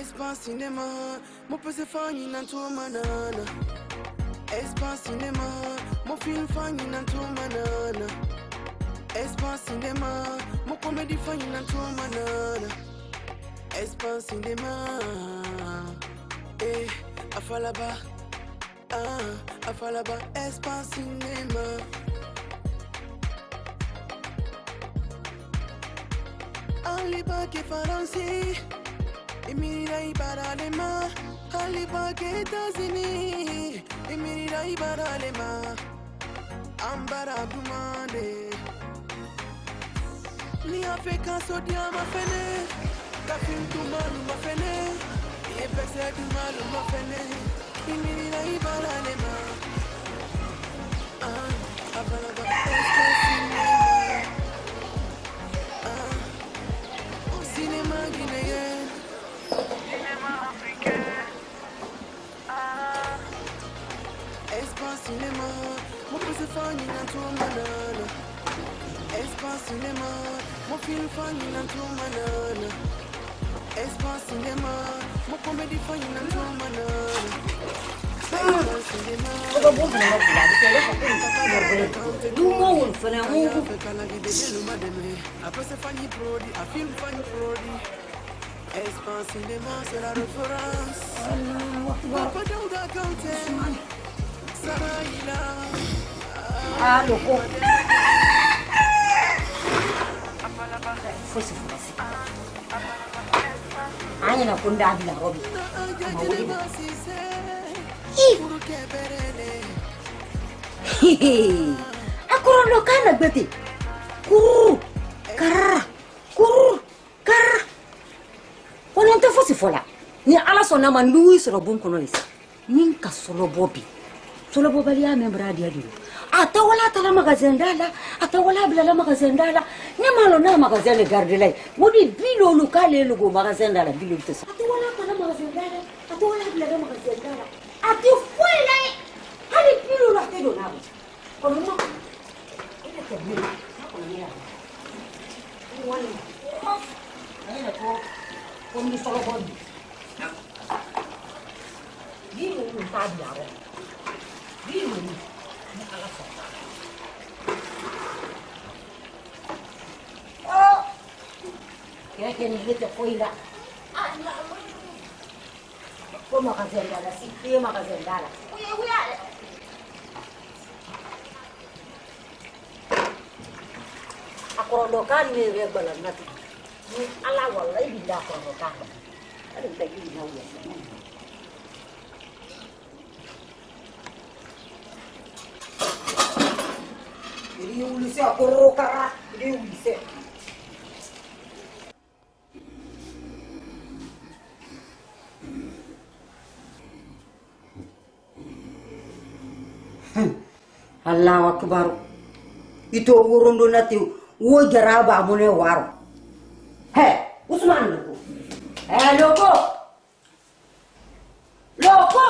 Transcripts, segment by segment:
Espace cinéma, mon peu c'est fani nan tout manana. Espace cinéma, mon film fani nan tout manana. Espace cinéma, mon comédie fani nan tout manana. Espace cinéma, afalaba, afalaba, espace cinéma. Aliba ke Faransi, Emira Ibaralema, Aliba ke États-Unis, Emira Ibaralema, Ambara Dumande. Ni Afrika sodia mafene, Kafim Dumalu mafene, Yepese Dumalu mafene, Emira Ibaralema, Abalaba Escasine. Cinéma guinéen, cinéma africain. Espace cinéma, mon peu c'est fani dans tout manana. Espace cinéma, mon film fani dans tout manana. Espace cinéma, mon comédie fani dans tout manana. Espace cinéma. Après c'est Fanny Brody, un film Fanny Brody. Espace cinéma, c'est la référence. Papa Douda Kanté, Sarah Ila. Ah, loco. Forse. Anina kunda bila Robi. Akoro lokana beti. Kuru. Kara. On est un faux fola. Ni ala sona man Louis sur le bon konois. Ninka solo bobi. Solo bobali ya membra dia dulu. Ata wala tala magazin dala, ata wala bila la magazin dala. Ni malo na magazin le garde lai. Wodi bilo lokale logo magazin dala bilo tesa. Ata wala tala magazin dala, ata wala bila la magazin dala. Ati foi lai. Hali bilo la tedo na. Kono mo. Ina ke bilo. Kono ya. Wani. Aina ko. Kono solo bobi. Bilo no tabi aro. Bilo ni ala so. Oh. Kaya ni hete foi lá. Ah, não. Como magazendala, si que magazendala. Uya. Akorodokan ni regular natin. Ni ala wallahi bila akorodokan. Ano tayo na uya. Ini ulise akorokara, ini ulise. Allahu akbar. Itu urundo nati wo jaraba amune waro. He, Usman loko. Loko.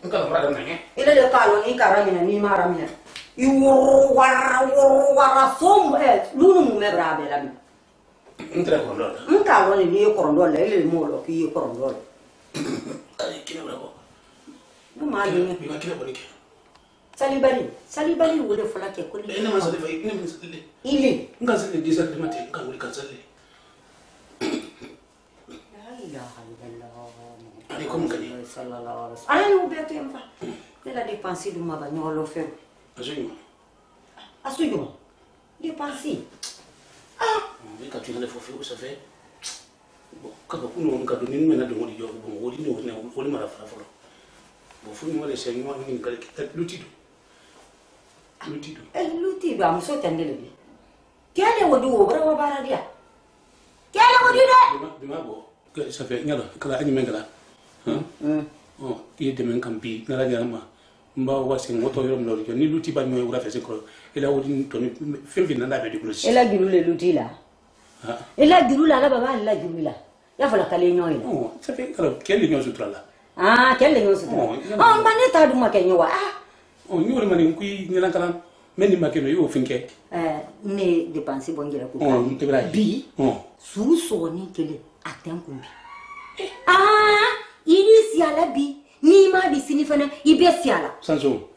Engkau berada mana? Ila de kalo ni karamina ni maramina. Iworo wara som lunu me brabe la bi. Entra korondol. Nkalo ni korondol la ile molo ki korondol. Ai kina bravo. Mali Bima kina bonike. Salibali wole fola ke ko ni. Ina masale fa ina masale. Ile. Ngazile disa mate ngawuli kazale. La ilaha illallah. Ani komkani. Sallallahu alaihi wasallam. Ani ubeto yamfa. Nela dépenser du maba nyolo fer. Asuyo. Dépenser. Mais quand tu as les faux ça fait. Bon, quand on nous a donné une menade de modi yo, bon, on dit nous on est mal à faire. Bon, faut nous laisser nous une l'outil. L'outil ba muso tandele bi. Kele wodi wo bara bara dia. Kele wodi de. Bima bo. Que ça fait ngala kala ani mengala. Oh, qui est demain campi, ngala nyama. Mba wasi ngoto yo mlo ni luti ba nyoy wura fese ko ela wodi to ni filvi na la be dikulo ela gilu le luti la ela gilu la baba ela gilu la ya fala kale nyoy oh ça fait alors quel nyoy sutra la quel nyoy sutra mba ne ta duma ke nyowa oh nyoy mani nkuy ngela kala meni makeno yo finke ne dépenser bongira ko bi su so ni kele aten kumbi si ala bi ni ma di sini fana i be si ala sanso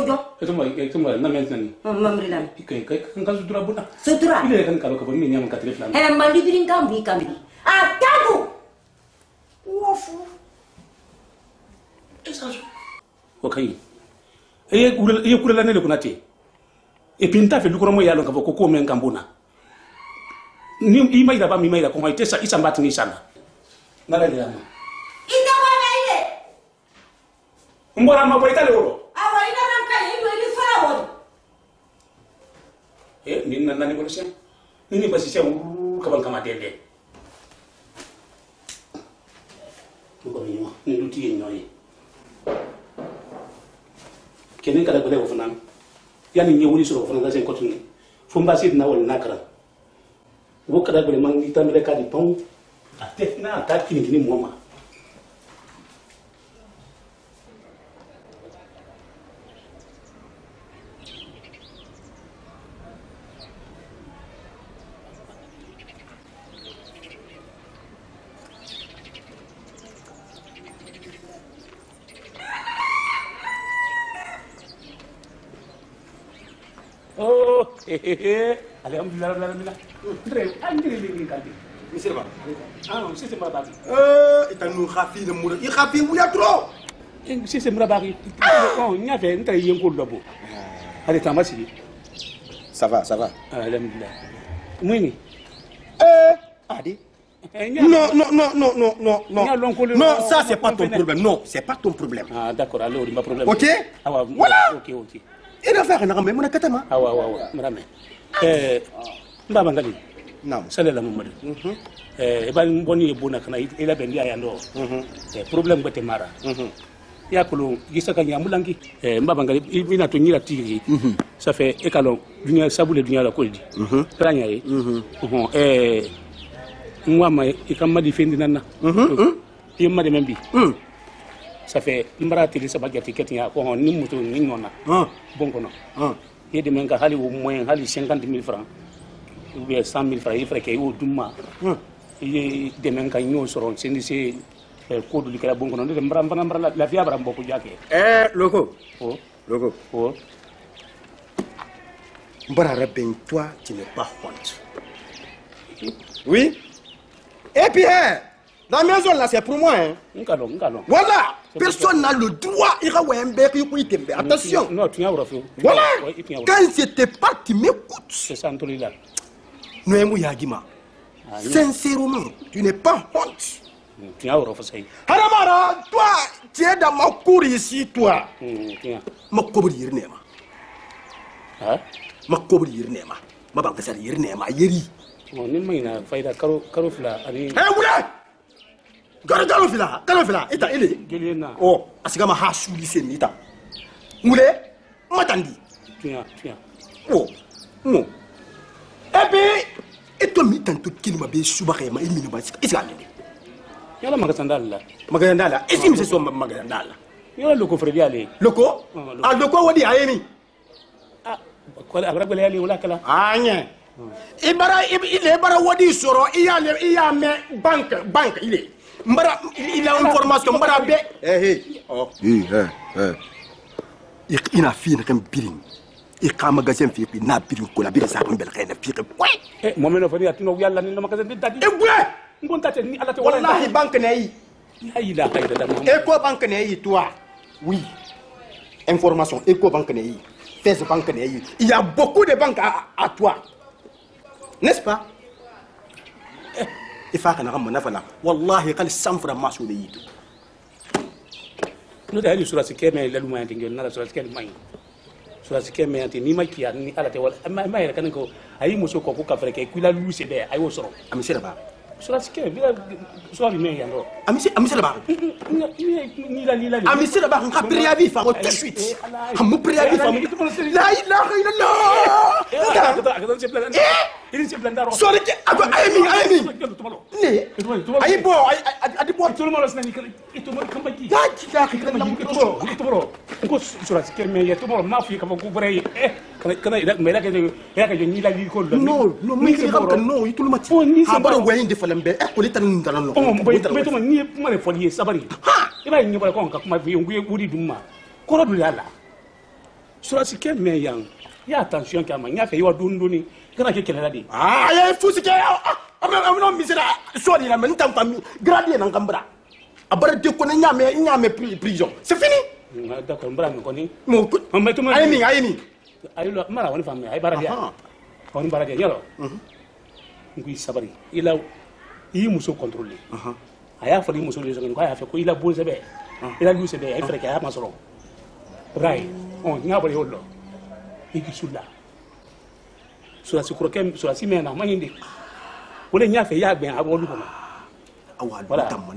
jo itu mah na maintenant mamri lan kai kan sutura buna sutura ile kan kalo ko mi nyam ka telefon mandi birin kambi ataku wofu sanso okay e kula ne le kunati e pinta fe lukoro mo yalo ka ko men kambuna ni i mai da ba mi mai da ko mai tesa isambati ni sana nala le ama ita wana ile mbora maboita le oro awa ina nanka ile fara wodi ni nani ko sen ni basi sen kabal kama dede ko ni luti nyoy kenen kala gole wo fanan yani ni woni soro fanan da sen kotuni fumba sid na wol nakara wo kada gole man ni tambe ka di pon ate na ta kini moma alhamdulillah andre ni kalbi Misirba. Sisi mrabaki. Ita nu khafi de mura. I khafi wuya trop. Sisi mrabaki. Nya fe nta yen ko lobo. Allez tamasi. Ça va. Alhamdulillah. Muni. Adi. Non, ça c'est pas ton problème. Non, c'est pas ton problème. Ah d'accord, alors il m'a problème. OK? Voilà. OK. Il a fait na ngame mona katama. Mrame. Mbaba ngali. Naam. Salela Muhammad. Ba mboni bona kana ila bendi aya ndo. Problem bete mara. Ya kulu gisaka nyamulangi. Mbaba ngali ina to nyira tigi. Ça fait ekalon dunya sabule dunya la koldi. Tranya yi. Mwama ikama defendi nana. Yemma de membi. Ça fait imbara tili sabagi tiketi ya ko ni mutu ni ngona. Bon kono. Yedi menga hali au moins hali 50,000 francs. Ou bien 100,000 francs, il ferait qu'il y ait au Douma. Il y a des gens qui ont sorti, c'est le code du Calabon. La vie a beaucoup de Loco. Loco. Ben, toi, tu n'es pas honte. Oui? Et puis, la maison là, c'est pour moi. Voilà. Personne n'a le droit. Attention. Non, tu n'as pas. Voilà. Quand j'étais pas, tu m'écoutes. C'est ça, Antolila. Noémou Yagima. Sincèrement, tu n'es pas honte. Tu n'as pas fait. Haramara, toi, tu es dans ma cour ici, toi. Ma cobri irnema. Ma cobri irnema. Ma banque ça irnema. Yeri. Mon nom est Faïda Karofla. Eh, oula! Karofla. Eta, il est. Oh, Asigama Hassouli, c'est Nita. Oulé, Matandi. Tiens. Oh, non. Eh bien, et toi, mi tanto qui m'a bien soubaré, ma émine basique. Est-ce qu'il y a la Magasandala? Est-ce que c'est son Magasandala? Il y a le loco Frediale. Loco? Ah, loco, on dit à Amy. Ah, quoi, à Brabelli ou la Cala? Ah, non. Il est bara wadi soro, il y a mes banque, il est. Il a une formation, Oh. Il a fini comme biring. Il a un magasin fait puis n'a biring collaborer ça comme belle reine puis quoi. Moi même on va dire tu n'as yalla ni magasin de tadi. Et ouais. Ngon tate ni ala te wala. Wallahi banque nei. Aïda da. Eco banque nei toi. Oui. Information Eco banque nei. Fes banque nei. Il y a beaucoup de banques à toi. N'est-ce pas? Il faut que nous fassions. Wallahi, quand les 100 francs marchent au pays. Nous avons sur la sécurité, mais nous avons sur la sécurité. Sur la sécurité, ni ma qui a ni à la télé. Mais quand on a eu monsieur Coco Café, qui l'a lu, c'est bien. Aïe, au sort. Amisé là-bas. Sur la sécurité, sur la lumière, alors. Amisé là-bas. Amisé là-bas, on a préavis, tout de suite. On a préavis. La ilaha illallah. Il se blanda. Sorry, Aimi. Ne. Aïe bon, aïe bon. Tout le monde a kambaki ya kita ka kambaki tuboro ko sura ke me ya tuboro ma fi ka ko bure kana ida me la ke ya ka ni la li ko no mi ka ka no itul ma ha bara wayin de falambe e ko litan ndana no be to ni ma le folier sabari iba ni ba ko ka kuma bi nguye budi dumma ko ro dulala sura ke me yang ya attention kama nya fe yo dunduni kana ke kele la di ya fusi ke amno misira sori la men tam fami gradie nan kambra abara de ko nyame prison c'est fini d'accord mbara ko ni mo ayini ay lo mara woni fammi ay bara dia woni bara dia yalo ngui sabari ila yi muso contrôler aya fa muso les ko aya fa ko ila bon sebe ila lu sebe ay freke aya masoro rai on ngabo le hollo iki sulla sura sikrokem sura simena manindi wala nya fe ya gben abolu ko awal tam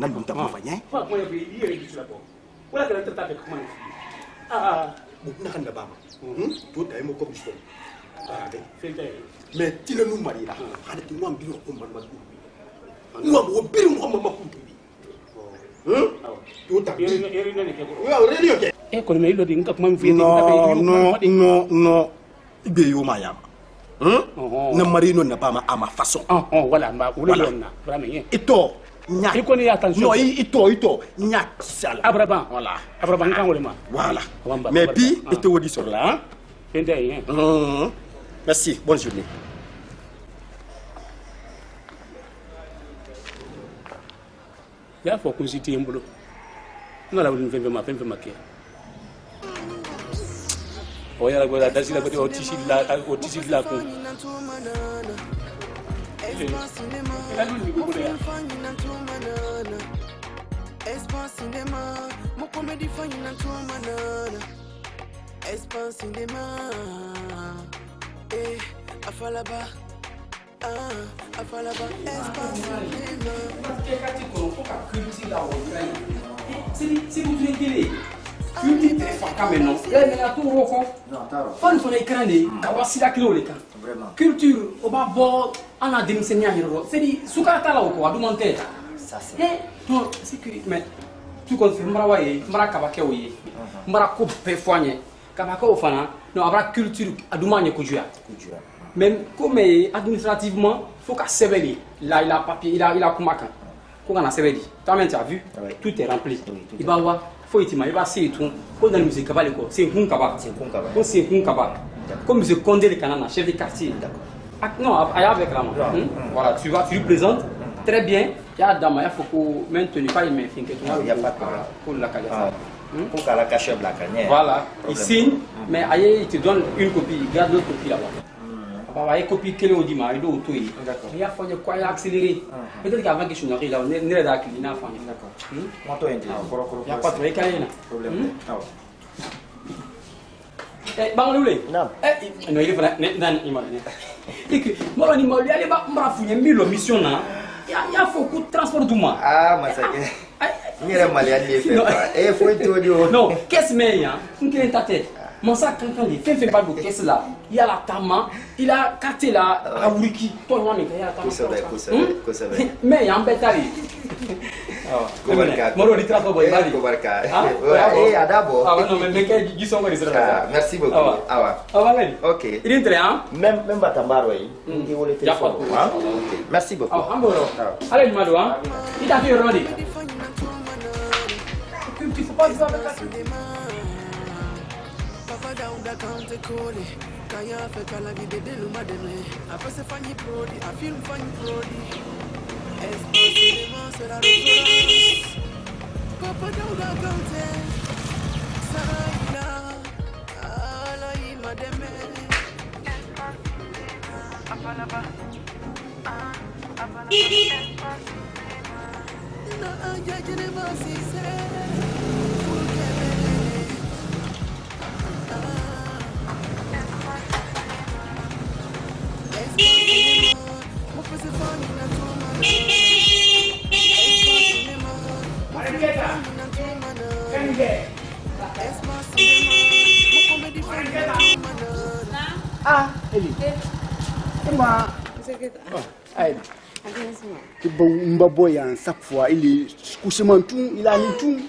fanya fa ko ye yi sura ko wala ka tata ko man na kan da bama to dai mo ko biso mais tila nu marira hada ti mo ambiro ko man mo mo biru mo ma ko to ta eri ne ke ko wa redi oke e ko me ilo di ngak man fi no ibe yo mayama na marino na bama ama façon wala ma wala yonna vraiment ito nya iko ni attention no ito nya sala abraban kan wala ma voilà mais puis ito wodi sur là hein merci bonne journée ya fo kun siti embulo ngala woni fembe ma ke o yara go da dasila ko o tisi la ko Espace cinéma, mon comédie fine na tout manana. Espace cinéma, afalaba, espace cinéma. Si vous voulez télé, tu dis téléphone quand même non. Il y a tout au fond. Fan fona écran de kawasila kilo le kan. Vraiment. Culture au bas bord on a démissionné à Hiro. C'est dit sukata la ko adu monter. Ça c'est. Non, c'est que mais tu comptes faire mara waye, mara kabake oye. Mara ko pe foanye. Kabake o fana, non abra culture adu manye ko juya. Même comme administrativement, faut qu'à Seveli, là il a papier, il a kumakan. Qu'on a Seveli. Toi-même tu as vu, tout est rempli. Il va voir, faut il va c'est tout. Quand dans la musique kabale ko, c'est un kaba, c'est un kaba. Comme monsieur Condé le Canana, chef de quartier. Non, avec la main. Voilà, tu lui présentes très bien. Il y a dama, il faut que maintenir pas il met fin que tu il y a pas de pour la qualité. Pour qu'à la cacher la cagnière. Voilà, il signe, mais ailleurs il te donne une copie, il garde l'autre copie là-bas. Il y a une copie qui est au dimanche, il doit tout. Il y a fait quoi, il a accéléré. Peut-être qu'avant que je n'arrive là, on est là, il n'a pas. D'accord. Il n'y a pas de problème. Bang lule. Non. No il fera nan imagine. Et moi on imagine aller ba mrafunya milo mission na. Ya faut que transport du mois. Ah, mas aqui. Mira malha de fait. Foi tudo. Non, qu'est-ce mais hein? N'qu'est ta tête. Mon sac quand il fait pas de qu'est-ce là. Il y a la tama, il a carté là à Wiki. Toi on est là Cosa bem. Mais il y a un bétail. Moro di transport boy bali. Ada bo. Ah non mais que du son merci beaucoup. Ah ouais. OK. Il est entré hein? Même batambaro aí. Il voulait téléphone. Merci beaucoup. Allez Mado hein. Il t'a fait remarquer. Tu faut pas jouer avec la Papa Dauda kante kole kaya fe kala gide de luma de me apese fanyi prodi a film fanyi prodi espace cinéma c'est la référence Papa Dauda kante saina ala ima de me apalaba na aja jene basi se Ah, Eli. Emma. Ayo. que Mbaboy en chaque fois il est couchement tout il a tout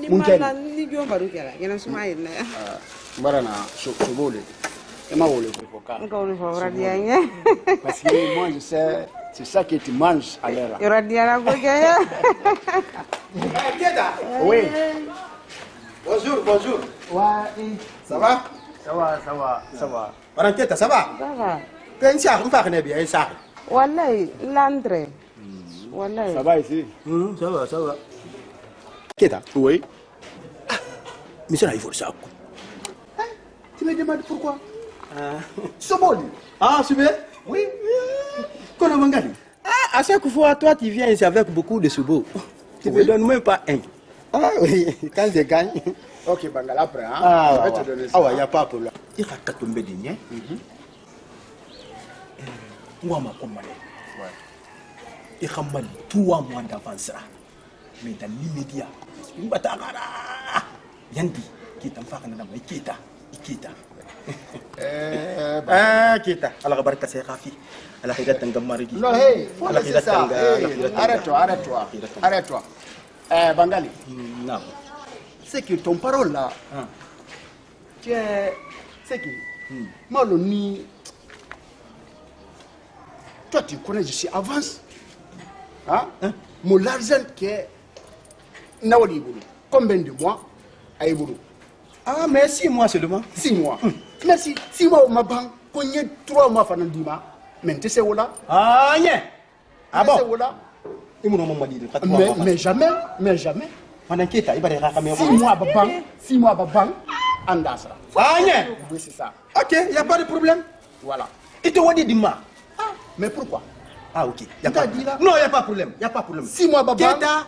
mon gars ni jo baru kala yana suma ina barana chobole et ma wole pour cas parce que moi je sais c'est ça que tu manges à l'heure radia ko gaya oui Bonjour. Ça va? Ça va. Baranteta, ça va? ça va Pensa, on va bien ça. wallahi l'entrée wallahi Ça va ici? Ça va. Keta? Oui. Mais ça, il faut le savoir. Tu me demandes pourquoi? Soboli. Ah, c'est bien? Oui. Qu'on a gagné. À chaque fois, toi, tu viens ici avec beaucoup de sous-beaux. Tu ne me donnes même pas un. Ah oui, quand je gagne. Ok, Bangala après. Hein? Ah, je vais te donner ça. ouais, il n'y a pas de problème. Il y a qu'à tomber de nez. Moi, ma commande. Il y a 3 mois d'avance. Mais dans l'immédiat, il y a Yandi, qui est en train de Kita. Kita. Alors, barka c'est Rafi. Alors, il y a un gamari. Non, hey, c'est ça. Arrête-toi. Bangali. Non. C'est que ton parole là, c'est que Maloni, toi tu connais, je suis avance. Hein? Mon l'argent qui est Nawali Boulou. Combien de mois à Iboulou? Ah, mais 6 mois seulement. 6 mois. Merci. 6 mois au Maban, cogné 3 mois Fanandima. Mais tu sais où là? Ah, yeah. Ah bon? Mais jamais. Pendant qu'il y a 6 mois Babang, Andasra. Ah, yeah. Oui, c'est ça. Ok, il n'y a pas de problème. Voilà. Il te dit Dima. Mais pourquoi? Ah, ok. Il t'a dit là? Non, il n'y a pas de problème. 6 mois Babang. Keta,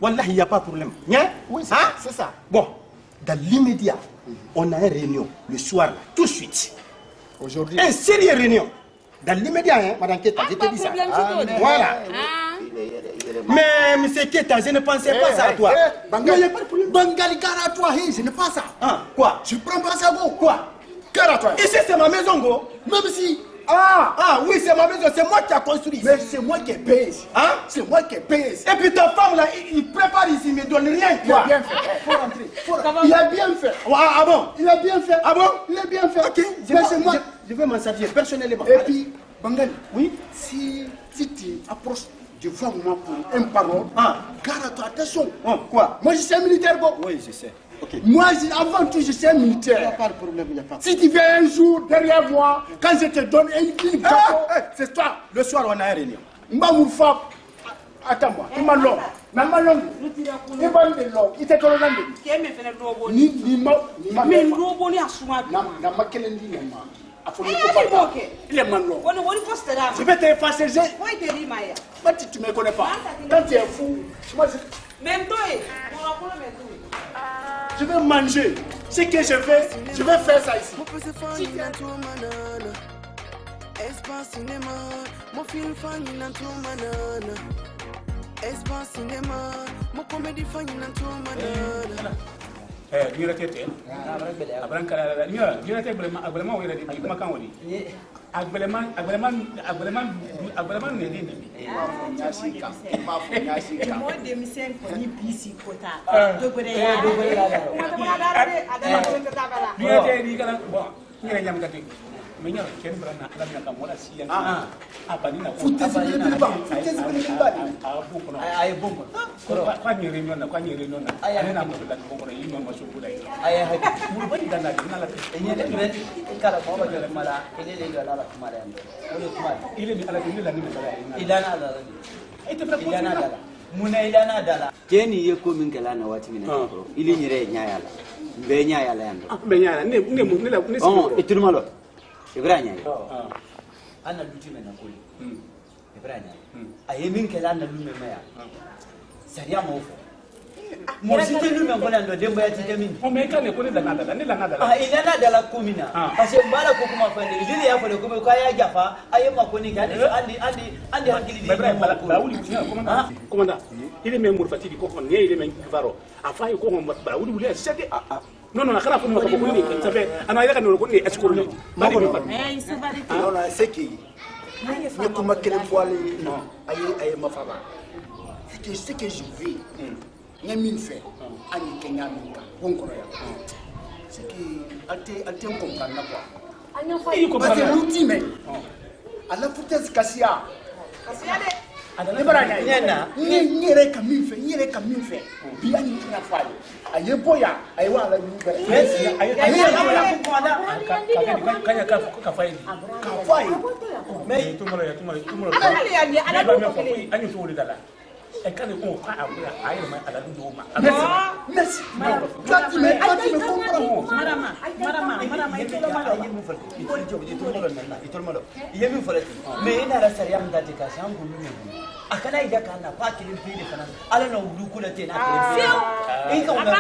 Wallah, il n'y a pas de problème. Yeah? Oui, c'est ça. Bon, dans l'immédiat, on a une réunion le soir, là, tout de suite. Aujourd'hui. Une sérieuse réunion. Dans l'immédiat, hein, Madame Keta, je te dis ça. Voilà. Mais, monsieur Keta, je ne pensais pas ça à toi. Bangali, Bangali, gare à toi, je n'ai pas ça. Ah, quoi? Je prends pas ça, go. Quoi? Gare à toi. Ici, c'est ma maison, go. Même si. Ah, oui, c'est ma maison, c'est moi qui ai construit. Mais c'est moi qui paye. Hein? C'est moi qui paye. Et puis ta femme, là, il prépare ici, il ne me donne rien. Il a bien fait. Faut rentrer. Il a bien fait. Ah bon? Il a bien fait. Ah bon? Il a bien fait. Ok, je vais m'en servir personnellement. Et puis, Bangali, oui, si tu approches devant moi pour un parole, gare à toi, attention. Quoi? Moi, je suis un militaire, bon. Oui, je sais. Ok. Moi, avant tout, je suis un militaire. Il n'y a pas de problème, il n'y a pas de Si tu viens un jour derrière moi, quand je te donne une gâteau, c'est toi. Le soir, on a une réunion. Mbamoufa, attends-moi, il m'a long. Mais ma langue, il m'a long. Il t'est colonel. Ni ma. Mais nous, on est à soi. Na ma kelendi na ma. Il est malon. Je vais t'effacer. Mais tu ne me connais pas. Quand tu es fou, je vais manger. Ce que je fais, je vais faire ça ici. Espace cinéma, mon film fan in tout manana. Espace cinéma, mon comédie fan in tout manana. Ni la tete abran kala ni la tete agbeleman wo yere di kuma kan woni agbeleman ne din ni mo de mi sen ko ni bisi kota dogore ya ni la tete di kala bon ni la nyam gati mais ñara ken brana la mi kam wala si yan abanina ko ay bonko kwa ni réunion na ay na mo la bonko ni mo ma so budai ay ha mu bari dana dina la ini le kala ko ba jere mala ini le ga la kuma da ndo kuma ile mi ala ni la ni mala ilana da ay te fra ilana da muna ilana da keni ye ko min kala na wati min ko ili nyire nyaaya la be nyaaya la yando be nyaaya ne la ne oh ituruma lo Ibrahima ana luti mena kuli Ibrahima ayemin kala na lume maya sariya mo fo mo site lume ngona ndo dembo ya titemin o me kale ko ne la nada ina na dala kumina ase mbala ko kuma fande jili ya fole ko ko ya jafa ayema ko ni gani andi hakili di ba wuli komanda ile me murfati di ko kon ne ile me varo afa ko on ba wuli sede non akana ko mo ko ni ça fait ana ila kan ko ni escroc ni c'est vrai alors c'est qui ne kuma kelen fɔle aye ma fama ce que je veux ne min fait ani kenya min ka bon kono ya c'est que alte comprendre na quoi parce que l'ultime à la foutaise Cassia de bara ni yere ka min fait bi ani kenya fale aye boya aye wa la yu bare aye kanya ka faidi mais tumolo anyu to woni dala e kan ko ka abura ayi ma ala du ma merci toi tu me comprends marama itolmalo yemi folati mais ina la sariya mdati ka shangu lume akana ida kana pa kilin pili kana ala na ulu kula te na kilin ka wala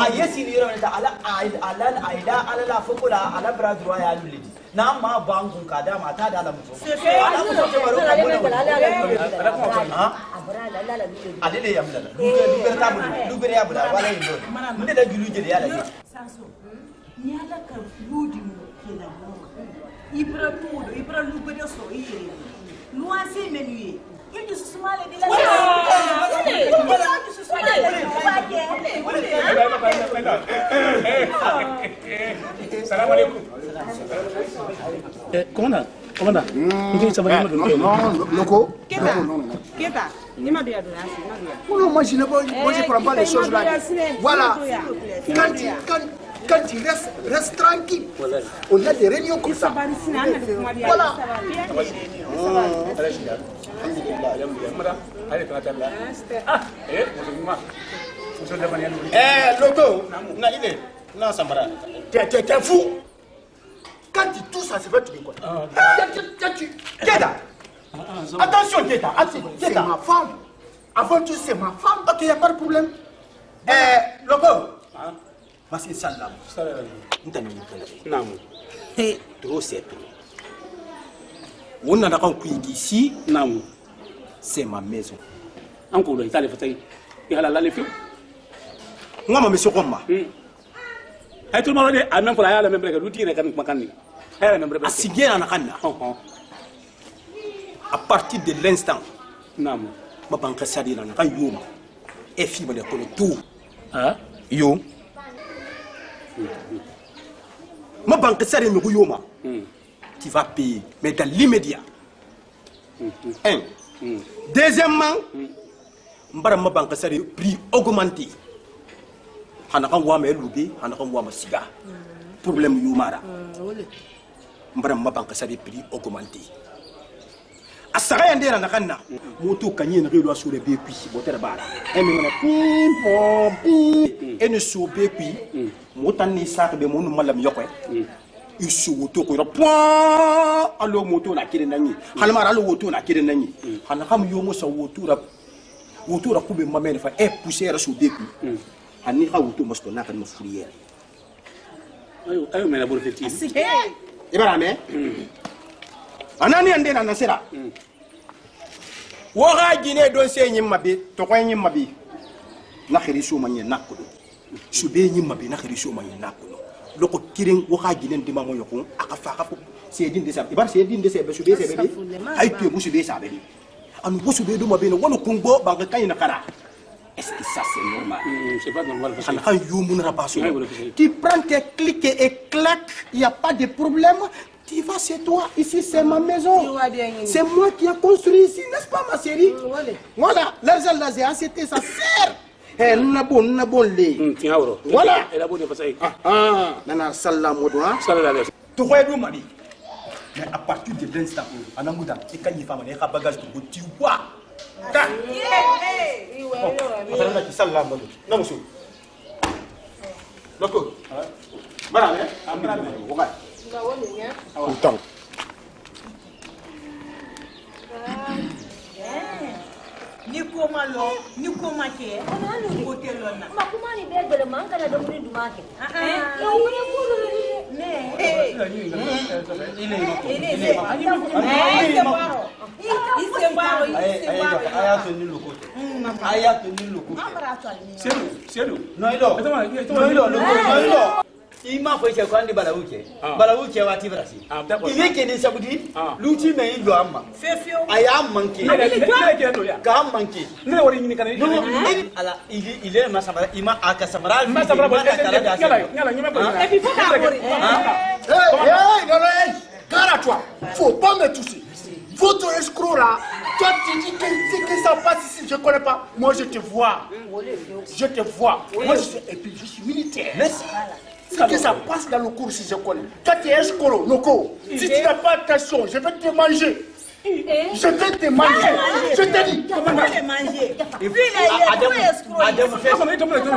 ayesi ni ro ta ala la fukula ala bradro ya lulidi na ma bangun ka da mata da ala muso ala muso te baro ka bona adede ya mdala lugere ta bu lugere ya bula wala yindo munde da gilu je ya la sanso ni ala ka ludi mo kila mo ibra tudo ibra lugere so yiri nuance menuye il du susmale de la salam alaikum commandant Loco. Keta, ni ma doya doya. Non, moi je prends pas les choses là. Voilà. Quand tu restes tranquille, on a des réunions comme ça. Voilà. Loco, t'es fou. Quand tu touches ça, c'est vrai que tu quoi. Keda. Attention, Keda. C'est ma femme. Avant tout, c'est ma femme. Ok, il n'y a pas de problème. Loco. Voici ça là. Non. Trop c'est tout. On a compris d'ici. Non. C'est ma maison. Encore, il t'a fait. Il a la lefio. Moi, ma monsieur Roma. Ay tout le monde a même pour la même break l'outil est quand même elle même break asigé en akana à partir de l'instant nam ma banque sadi na ka yoma et fibre de kono tout ah yo ma banque sadi me yoma tu vas payer mais dans l'immédiat un deuxièmement mbara ma banque sadi prix augmenté hana kan wa me lubi hana kan wa masiga problème yu mara mbara ma banque ça des prix augmenté asara yandera na kanna moto kanye na relo sur le bepi botere bara e me na pim e ne so bepi motan ni sak be monu malam yokwe isu woto ko point allo moto na kire nani hana mara allo woto na kire nani hana kam yo mo sa woto ra kube mamene fa e pousser sur bepi ani ka wuto mosto na kan mo fourière ayo mena bol feti ibara me anani ande na nasira wo ga gine don se nyim mabe to ko nyim mabe na khiri so manye nakudo su be nyim mabe na khiri so manye nakudo loko kirin wo ga gine ndima mo yoko aka fa ka se din de sa ibara se din de se be su be se be ay tu musu be sa be anu musu be do mabe no wono kungo ba ga kayina kara. Est-ce que ça c'est normal? C'est pas normal. Tu prends tes clics et clac, il n'y a pas de problème. Tu vas chez toi, ici c'est ma maison. C'est moi qui ai construit ici, n'est-ce pas ma chérie? Voilà, l'argent là, j'ai acheté, ça sert. N'a bon lait. Voilà. Nana salam modoa. Tu vois d'où m'a dit? Mais à partir de l'instant, en Amouda, et quand il fait un bagage pour tu vois. Masalah kisah lah malu. Nama su. Loko. Mana ni? Ambil ni. Bukan. Utang. Ni ko malo, ni ko make. Ni ko telona. Makumani bebe manga na domuni dumake. Yo kuni kulu ne. Il m'a fait quoi de Balaouké. Balaouké va tirer. Il est qui est Saboudi, l'outil mais il doit man. I am monkey. Quand manqué. Il est ma samara, il m'a à Cassamara, il Car à toi, faut pas me toucher. Votre escroc là, toi tu dis que ça passe ici, je connais pas. Moi je te vois. Je te vois. Moi et puis je suis militaire. C'est que ça passe dans le cours si je connais. Toi tu es escroc, loco. Si tu n'as pas attention, je vais te manger. Je vais te manger. Je te dis. Comment te manger? Lui là, il est escroc.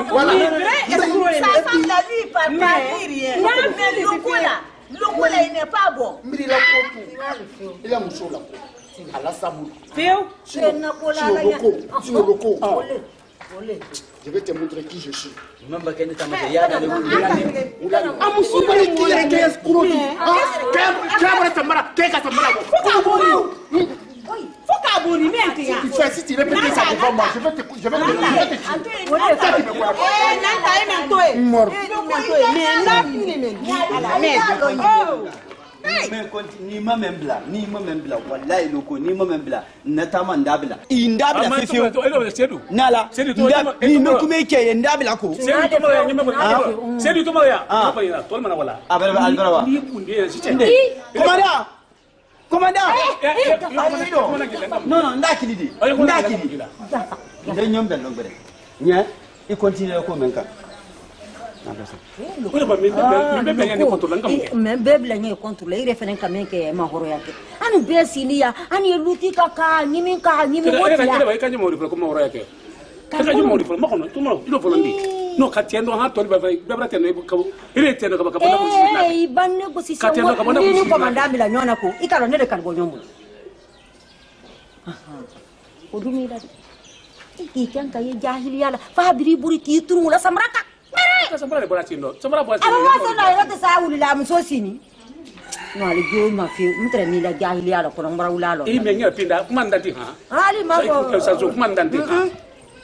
Voilà. Sa femme la vie par rien. Mais le coup là, il n'est pas bon. Il a mon chaud là. À la saboule. C'est Sur le loco. Je vais te montrer qui je suis. Même pas qu'il y a dans le faut qu'à abonner maintenant. Si tu répètes ça devant moi, je vais te tuer. Ni ma même bla, wallahi loko, ni ma même bla, natama ndabla. Indabla fifi. Nala. Ni no kumeke ndabla ko. C'est du Tomaria. Toi le wala. Albarawa. Commandant. Non, ndakilidi. Ndakilidi. Ndanyom da longbere. Nya, il continue ko menka. Mais bebla nye contrôler il referen kamen ke ma horo yake ani besinia ani luti kaka nyimi ka nyimi wotia ka ka nyimo rifo ko ma horo yake ka nyimo rifo ma kono tumo ilo volandi no ka tiendo ha to ba bebra teno ka ire teno ka ba eh banne ko si ni ko mandamila nyona ko ikalo nede kan go nyomu ko dumira ki kan ka ye jahiliya la fa biri buri ki turu la samraka Samara bora tindo. Samara bora tindo. Aba wasa na yote sa ulila msosini. No ali go ma fi mtre mi la jahiliya la ko ngara ulalo. I me ngia pinda mandati ha. Ali ma ko sa zo mandati ha.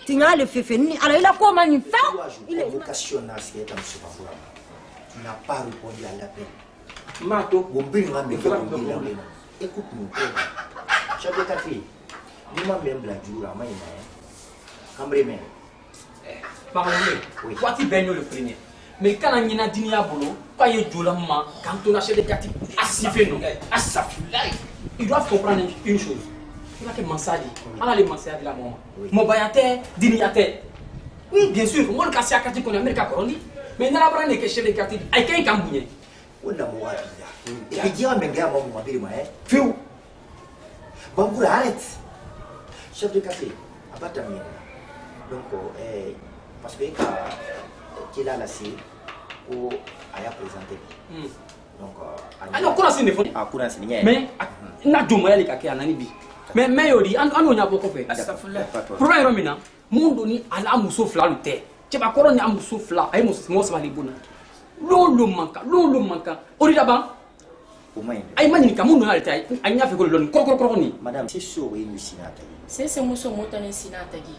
Tingale fefeni ala ila ko mani fa. Il est vocation na c'est dans ce parcours. Tu n'as pas répondu à l'appel. Mato bombinga me écoute-nous. Chef de quartier. Dis-moi même la dura maïna. Cambré Parlez, quoi tu baignes le premier. Mais quand on y a dîné à boulot, pas y a quand on achète des quartiers à ils doivent comprendre une chose. Il y a que massage. On a les massages de la maman. Mon bayaté, dîniaté. Oui, bien sûr, moi le casse à quartier qu'on a mis mais n'a pas que chez les quartiers. Aïe, qu'un cambouillé. On a moi. Et dire à mes gars, mon mari, Fiu. Bangoul, arrête. Chef de quartier, abatta mien. Donc, parce que qu'il a laissé pour aller présenter. Donc alors quoi c'est ne faut mais na duma yali kake anani bi mais yodi anu nya boko fe problème romina mundo ni ala muso fla lute che ba koro ni amuso fla ay muso sma libuna lolo manka ori daba o mai ay mani ka mundo na tay anya fe ko lon ko ni madame c'est chaud et sinata c'est muso motane sinata gi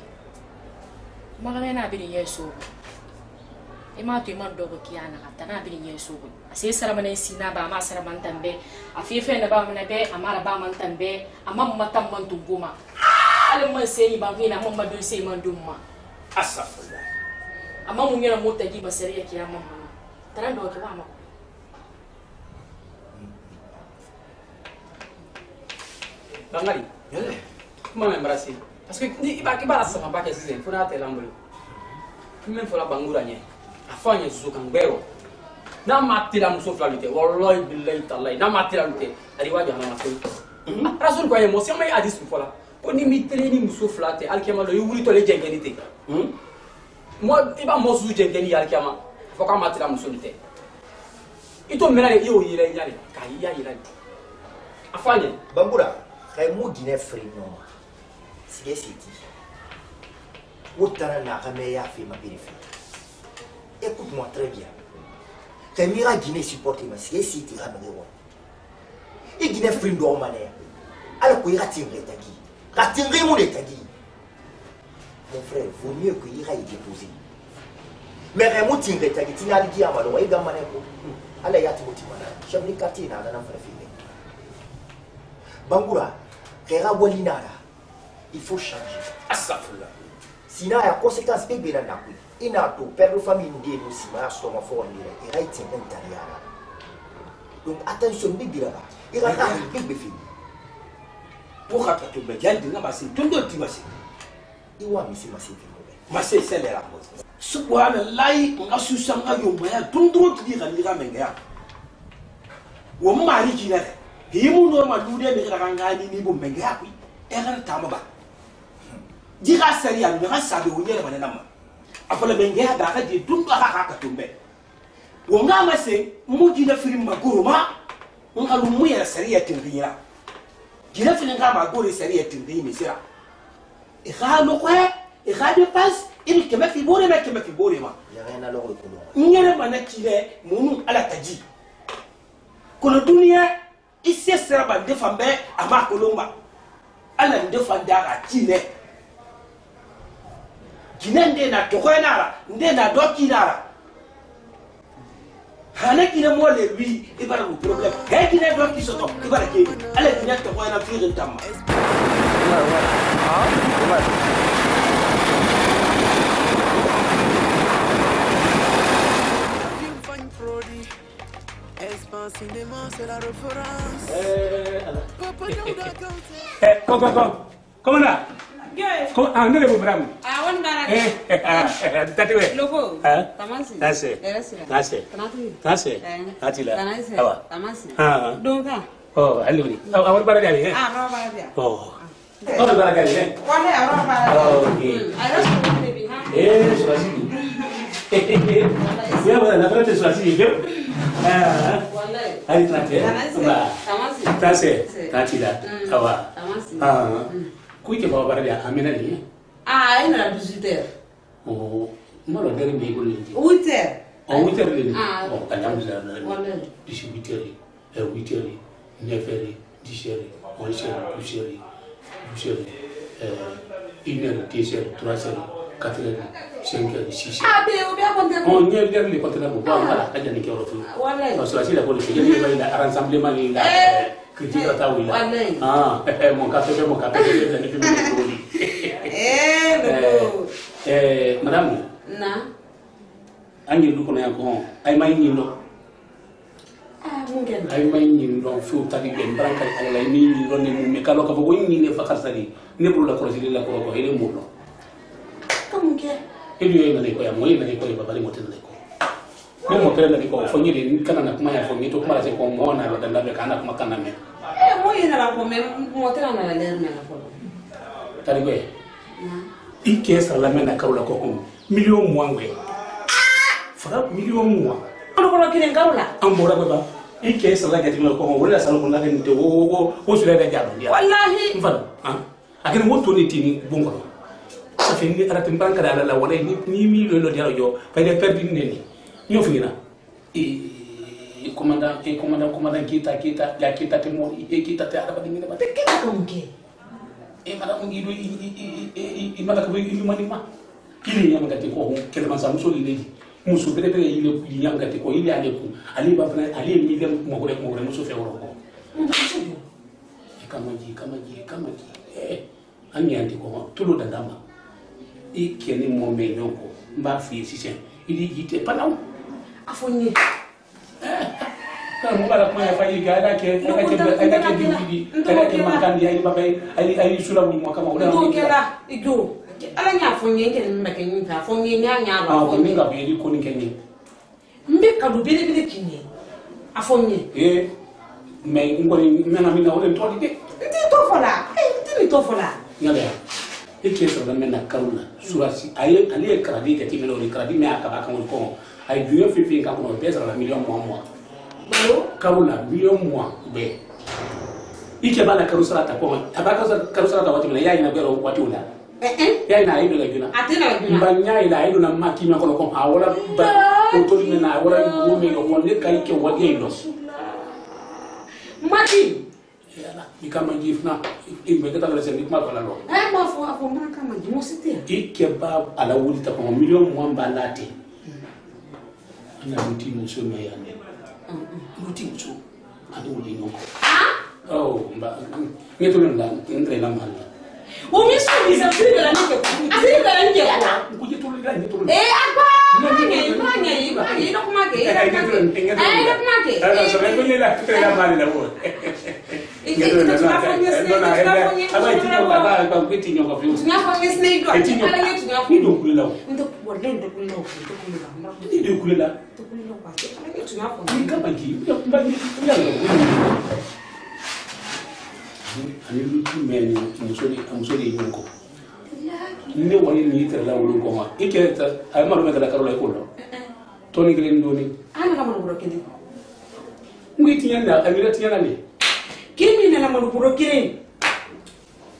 magamena bini yeso ima to iman dogo kiana katana bini yeso ase saramane sina ba ma saraman tambe afife na ba mena be amara ba man tambe amam matam man tunguma ale man sei ba vina mamma do sei man dumma asafullah amam ngena mota gi basariya kiyama mamma tarando ke ba ma bangari kuma membrasi parce que ni iba sama ba ke sisen funa te lambulo même fola bangura nye afanya zuka ngero na matila muso flalute wallahi billahi tallahi na matila lute ari waja na mato rasul ko emotion may hadis fola ko ni mitre ni muso flate alkema lo yuli to le jengenite mo iba mo su jengeni alkema foka matila muso lute ito mena yo yire nyale ka iya yira afanya bangura kay mo dine free no c'est city autant na ramaya fait ma périphérie. Écoute-moi très bien. Quand Mira Guinée supporte ma c'est city ramero. Et Guinée free do mané. Alors que ira tingre tagi. Ka tingre mo tagi. Mon frère, vaut mieux que ira y déposer. mais remonti ngeta kitina di ama do iga mane ko ala ya timoti mana chef de quartier na na fa fini Bangura kera walinara il faut changer Astagfirullah. Sinon il y a conséquences bébé na nakui ina to père de famille ndi no si ma so ma fo ndira il a été intérieur donc attention bébé là il va faire bébé fini pour que tu me dises de passer tout le temps passer il va missi massi massi c'est là subhanallah on a su sanga yo maya tout le temps dire ni ga menga wo mari jina himu no ma dude ni ga ngani ni bo menga ku eran tamaba diga sariya ni ga sabe wo nyere banana ma akola menga da ga di dun ga ka tumbe wo nga ma se mu jina firim ma goroma on ka lu mu ya sariya tindiya jina filim ga ma gore sariya tindiya mi sira e ga no kwa e ga de passe il kema fi bore ma kema fi bore ma ya rien alors le colon nyere mana kile munu ala taji kono dunia isse sera ba defambe ama kolomba ala defanda ka kile kinende na tokoenara ndena dokinara hana kile mo le bi ibara no problem he kile doki soto ibara ke ala kile tokoena fi rintamma Espace cinéma, c'est la référence. Papa Yoda Comment là? Ah, ne le bram. Ah, on va Tatoué. Logo. Tamasi. Nase. Atila. Awa. Ah. Donc, Oh, allez. Awal bara dali. ah, roba dia. Oh. Oh, bara dali. Wale roba. Oh, okay. Ayo baby. Swahili. Ya bana na frente Swahili, viu? Ah. Wale. Aí trate. Tamasi. Tase. Tatila. Awa. Ah. Kuike ba bara dia amena ni. Ah, ina 18h. Oh, maro dari me go lendi. 8h. Oh, 8h lendi. Ah. Oh, kanyam za. Wale. 18h. 8h. 9h. 10h. 11h. 12h. 12h. 1h. 2h. 3h. 4h. 5h. 6h. Ah, be o be konte. Oh, nyer der li konte na bu ba ala aja ni ke oro tu. Wale. So la sila ko le ke ni ba ila rassemblement ni la. Critique ta wila. Ah, mon café de ni fi mi. Logo. Madame. Na. Angi du ko na ko ay may ni ndo. Ah, mungen. Ay may ni ndo fu tadi ben branca ala ni ni ndo ni me kalo ka ko ni ne fa khasali ne bulu la ko la ko ele mo no. Kamu ke? Ele yo na ko ya mo ina ko ba bali mo tena ko. Ni mo tena ko fo ni ni kana na kuma ya fo ni to kuma se ko mo na ro danda be kana kuma kana me. Mo ina la ko me mo tena na le me na ko. Tadi be. Ike sa la me na kaula ko ko million mwangwe. Fara million mwa. Ano ko kile ngaula? Ambora baba. Ike sa la gati ko wala sa ko na ni to wo sura da jalo dia. Wallahi. Mfano, akini woto ni tini bongo. Ça fait ni arati banka da la wala ni million lo dia yo fa de perdi ni. Nyo fina. Commandant kita ya kita temo kita te ada badingi ba. Tekena konke. Mala ngi do mala ko yi mani ma. Kili nyam gati ko kele man sa muso li muso bere ile nyam gati ko ile ale ku ali ba fana ali mi dem mo gore muso fe woro ko. Kama ji ani andi ko tulo da dama. Keni mo me nyoko mba fi sisen ili yite panaw Afonye. Kamu bala kuma ya fayi ga da ke bidi kada ke makandi ai baba ai sura mu kama wala Igo kela igo. Ala nya afonye ke mbeke nta afonye nya nya ba ko ni ga bi ko ni kenni mbe ka du bele kinye afonye mais ngori mena mina wala to di ndi to fola ngale eke so da mena karuna surasi aye ali kradi ke timelo ni kradi me akaba kan ko ay duyo fifi kan ko pesa la million mois karuna million mois be ike bana karusara ta ko abaka karusara ta wati mena yayi na bero wati ula yayi na ayi la gina atena gina mbanya ila ayi na makina ko ko awala ba ko to ni na awala mo me ko ne kai ke wadi ilo mati ikama jifna imbe kata la sendi kuma bala lo ma fo apo ma kama jimo site ike ba ala wuli ta ko million mo mbalati ana luti muso me yande luti muso adu wudi nyoko oh mba ngeto nda ngre na mala o mi so mi sa pri de la nike asiri de la nike ko je tolu ga ngeto agba nge no kuma ke so me ko le la tre la mala la wo ngeto na aba tinyo ka ba ko tinyo ka fiu nga fa nge snake do ala nge nga ni do kulela ndo worde ndo kulela ni do kulela ala nge nga fa ni ka banki ba ni ya ani lutu meni musoli yonko ne wani ni tere la wulu ko ma ike ta ay maru me kala karola ko do toni gelen doni ana ka maru kene ngi tinyana amira tinyana ni kimi na maru buro kire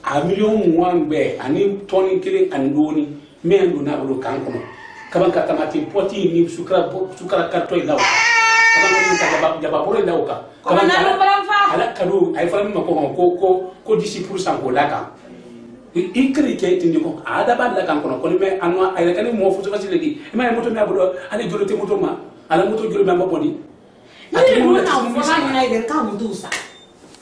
a million wambe ani toni kelen andoni me ando na wulu kankono kaban ka tamati poti ni sukra karto ilaw kaban ni ta jaba boro ilaw ka kaban na balanfa ala kadu ay fara mi ko 10% ko laka ikri ke tindi ko ada ba laka kono ko me anwa ay kan mo fu facile di ma moto me abudo ale jolote moto ma ala moto jolo me mbodi ni mo na fo na ni ile ka mudusa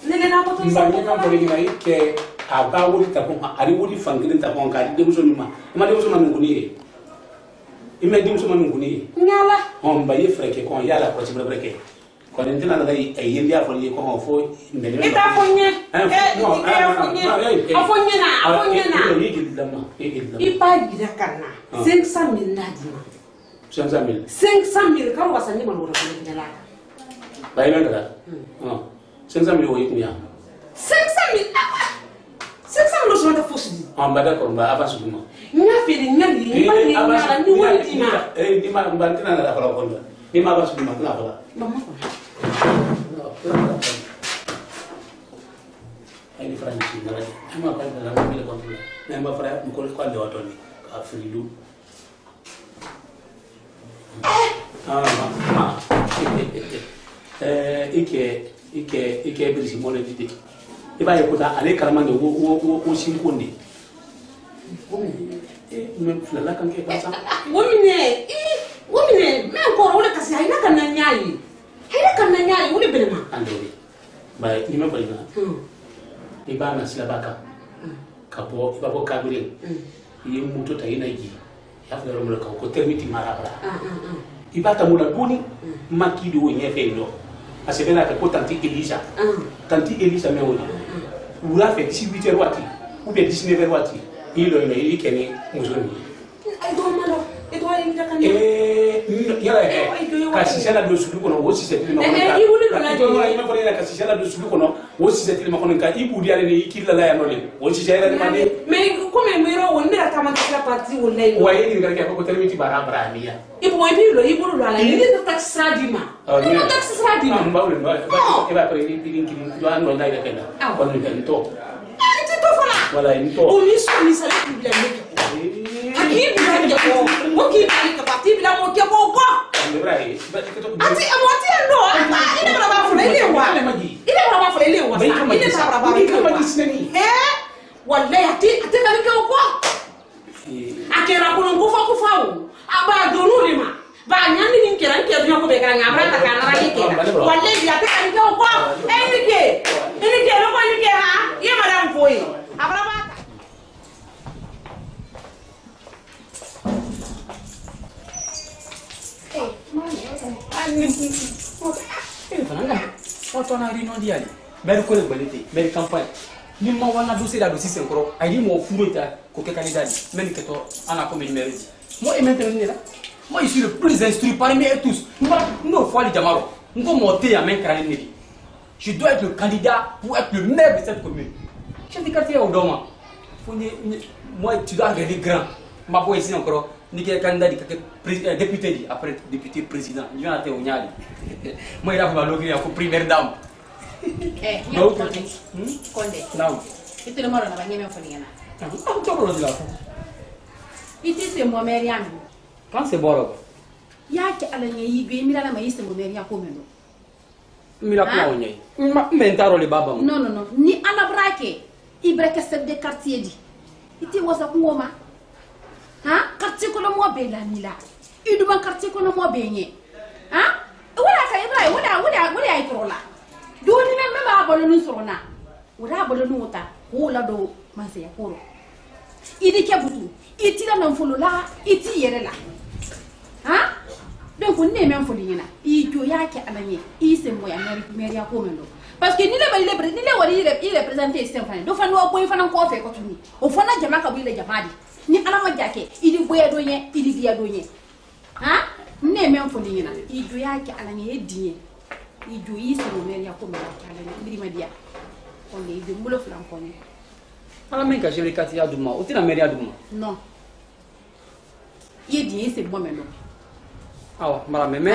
ne na moto sa ni ma bodi ni ke aba wuri ta ko ari wuri fangin ta ko ka de muso ni ma de muso ma nguni e ime de muso ma nguni nyala on ba ye freke ko yala ko ci breke ko den tana da ay yindi afo ni ko fo mbele ita fonye afonye na ipa gida kana 500,000 na dima 500,000 karo wasani malora ko ndela ba ina da 500,000 o yikunya 500,000 lo so da fosi ba da ko ba aba su duma nya fili nyali ni woni dima di ma ba tana da ko ko ni ma ba su duma na ba mama ko ay franci na ma ba da la mi ko na ma fra ko ko ande watoni ka frilu ike birisi mole dide iba ye kuta ale karamande wo sinkonde me flala kan ke pasa womine me ko wala kasi hayna kan nyaayi wala belema andori ba ni me bali na iba na sila baka kabo iba bo kabire ye muto tayina yi ya fere mo ko termiti marabra iba ta mula doni makido wo nyefe ndo asebena ka ko tanti Elisa me woni wura fe 18h wati ou bien 19h wati ilo ile ikeni muzoni ay do malo e do ari ndakani yala ka sisela do sulu kono wo siseti ma kono to ma ina bore ka sisela do sulu kono wo siseti ma kono ka ibudi ale ni ikilla la ya nole wo sisela ni mane mais comme mero wonni la kama ka parti wolle wa yini ngar ka ko termiti barabra niya ibo ibulu ala ni to tax radima ni tax radima mbawle ba ba ko ni kili do ando na ida kenda kono ni to ti to fala wala ni to o mi sa problème aki bila ko mo ki ka parti bila mo ke ko ati amoti ndo ina bra ba fula ile wa ina bra ba fula ile wa ina ta bra ba wallahi ati kan ko akera ko ngo fa ko fawo aba donu lima ba nyandi min kera ke dum ko be kan abra ta kan ra ke wallahi ya ta kan ko enike ro ko enike ha ye madam foi abra ba Otona ri no diali ber ko le balete ber campagne ni ma wana dossier da dossier encore ay mo furuta ko ke candidat men que to ana ko mi mérite moi et maintenant là moi je suis le plus instruit parmi eux tous no fali jamaro ngo monter à main crâne ni je dois être le candidat pour être le maire de cette commune chef de quartier au Doma faut moi tu dois regarder grand ma boy ici encore ni ke candidat député après député président il vient à te onyali moi il a fallu qu'il y a pour première dame donc Condé non itu le maro na banyeme foniana to ro dila iti se mo meriam quand c'est boro ya ke ala nyi be mi dala mayiste mo meria ko meno mi la ko onye ma mentaro le baba non ni ala brake ibreke chef de quartier di iti wasa ko ngoma quartier ko no mo be la ni la iduma quartier ko no mo be nye wala ay trola do ni me ba bolo ni sorona wala bolo ni wota ko la do manse ya koro idi ke butu itira nan fulu la iti yere la ha donc ne men fulu yina I jo yake ananye I se mo ya meri ya ko mendo parce que ni le wari il représenter Stéphane do fa no boy fa nan ko fe ko tuni o fa na jama ka bu ile jamadi ni ala ma jake idi boya do nye idi biya do nye ha ne men fulu yina I jo yake ananye edie I jo yi se mo meri ya ko mendo ala ni ma dia on le de mulo flan ko ni ala men ka jeli katia duma o tina meri aduma non ye die se mo mendo awa mara meme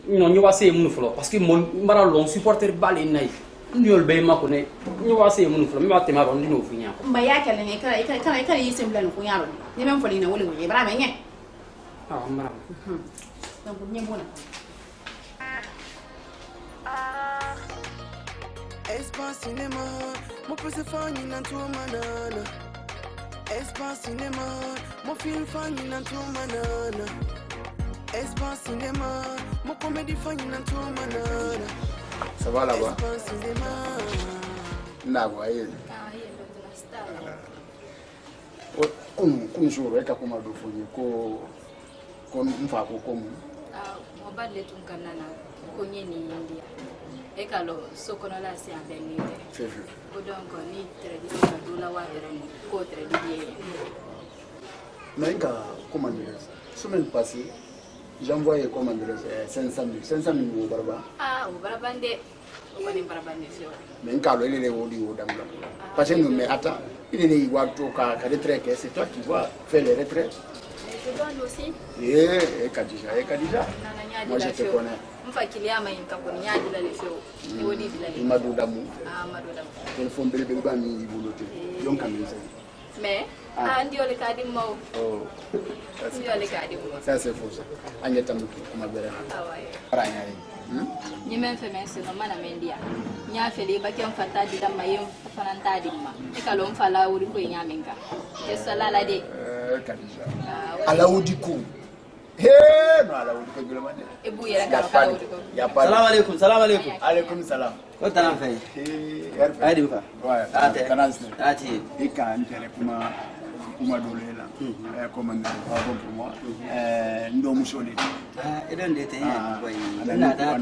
non ñu wasé mënu folo parce que mon mara long supporter balé nay ñol bay mako ne ñu wasé mënu folo mi waté ma ron dino fu ñako mba yake la ne kala yi se mblan ko yaro ni men folo ni wole wole bara me ñe awa mara donc ñe bona Espace cinéma, mon peu se fanny dans tout manana. Espace cinéma, mon film fanny dans tout manana. Espace cinéma, mon comédie fanny dans tout manana. Ça va là-bas? Espace cinéma. Ndago aye. Kun shuru eka kuma do funyi ko mfa ko komu. Mo balle tun kanana ko nyeni India. Ekalo sokono la si abenite. Fefu. Donc ni tradition do la wa derani ko tradition. Menka commandeuse. Semaine passée, j'ai envoyé commandeuse 500 000 au barba. Ah, au barbande. Au ni barbande fio. Menka lo ile wodi wodamla. Parce que nous mais attends, il est wato ka retraite, c'est toi qui vas faire les retraites. Je dois aussi. Kadija. Moi je te connais. Mfakilia ma inkakoni nyaji la lefio. Ni wodi dilale. Madudamu. Madudamu. Téléphone bele ba mi bolote. Donc kamisa. Mais ndio le kadi mo. Oh. Ndio le kadi mo. Ça c'est faux ça. Anyeta mtu kuma bere. Ah ouais. Ranya yi. Ni men fe men se no mana mendia. Nya fe le ba kem fata di da mayem fananta di ma. E ka lo mfala wuri ko nyaminga. E sala la de. Kadija. Ala wudi ko. He no ala wudi ko gele mane. E bu yera ka ala wudi ko. Salam alaikum. Alaikum salam. Ko tan fay. Adi fa. Ouais. Ate. Kanasne. Ati. Ika ntele kuma dolela. Comment pardon pour moi. Ndo musoli. Idon de te boy. Na da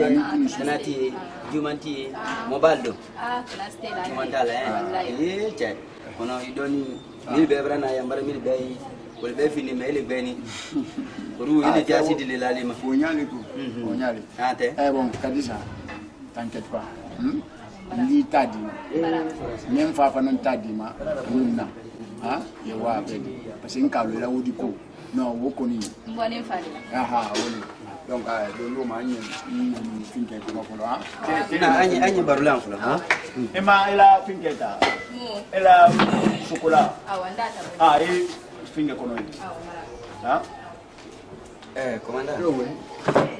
nati jumanti mobaldo. Kanastela. Jumantala che. Kono idoni mil bebra na yambara mil bay. Wol be fini mele beni. Ru ile jasi dile lalima. Onyali ko. Onyali. Ate. Bon, Kadija. T'inquiète pas. Ni tadi. Même fa fa non tadi ma. Munna. Ah, ye wa bedi. Parce que nkalo la wodi ko. Non, wo koni. Mbone fali. Aha, woni. Donc do lo ma nyen finke ko ko ha. Na anyi barulan fula ha. Ema ela finketa. Ela chocolat. Awandata. Ah, e finge kono. Ha? Komanda.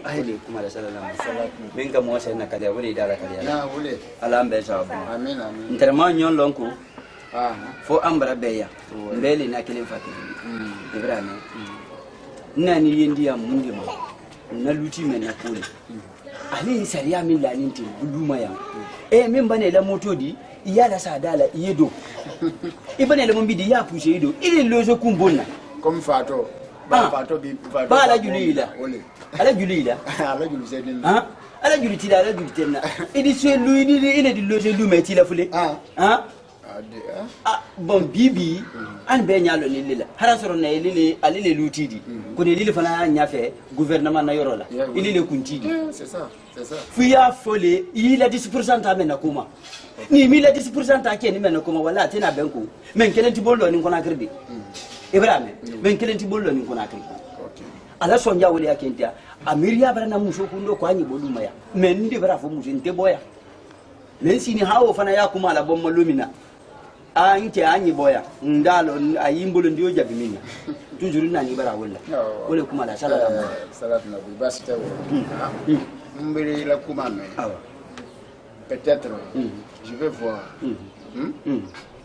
Ahli kumala sallallahu alaihi wasallam. Minga mo sai na kadiya wuri dara kadiya. Na wole. Alambe sabu. Amin amin. Ntarma nyon lonku. Ah. Fo ambra beya. Mbele na kilin fakiri. Ibrahim. Nani yendi ya mundi ma. Na luti men na kule. Ali sariya min la ninti buluma ya. Min bane la motodi iya da sadala iyedo. Ibane la mbidi ya pushe ido. Ile lojo kumbona. Comme Fato. Fato ba la julila. Ala julila. Ala juli sedin. Ala juli tila ala juli tenna. Idi so lu ile di lojo lu me tila fule. Bon bibi an be nyalo ni lila harasoro na lile alile lutidi ko ne lile fana nyafe gouvernement na yorola ilile kuntidi c'est ça fuya fole il a 10% amena kuma ni 10% akeni mena kuma wala tena benko men kelenti bollo ni kona kirdi ibrahim men kelenti bollo ni kona kirdi ala sonja wole akentia amiria barana muso kundo ko anyi boluma ya men ndi bara fo muso nte boya men sini hawo fana ya kuma la bomma lumina nke anyi boya ndalo ayimbolo ndio jabi mina toujours nani bara wala wala kuma la salatu na basi tawo mbele la kuma me peut-être je vais voir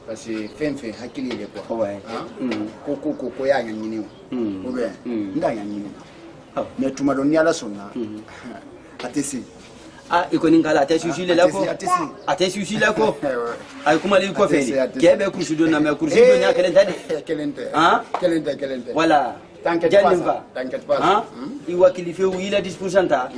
parce que fin hakili ile kwa ouais koko ya nyanyini ou bien nda nyanyini mais tu m'as donné à la sonna atesi Ah, ikonin kala ate sushi le lako. Ate sushi lako. Ay kuma li ko feli. Kebe kursi do na me kursi do nya kelen tadi. Ah? Kelente. Voilà. T'inquiète pas. Ah? Iwa kilife wi la 10% ta.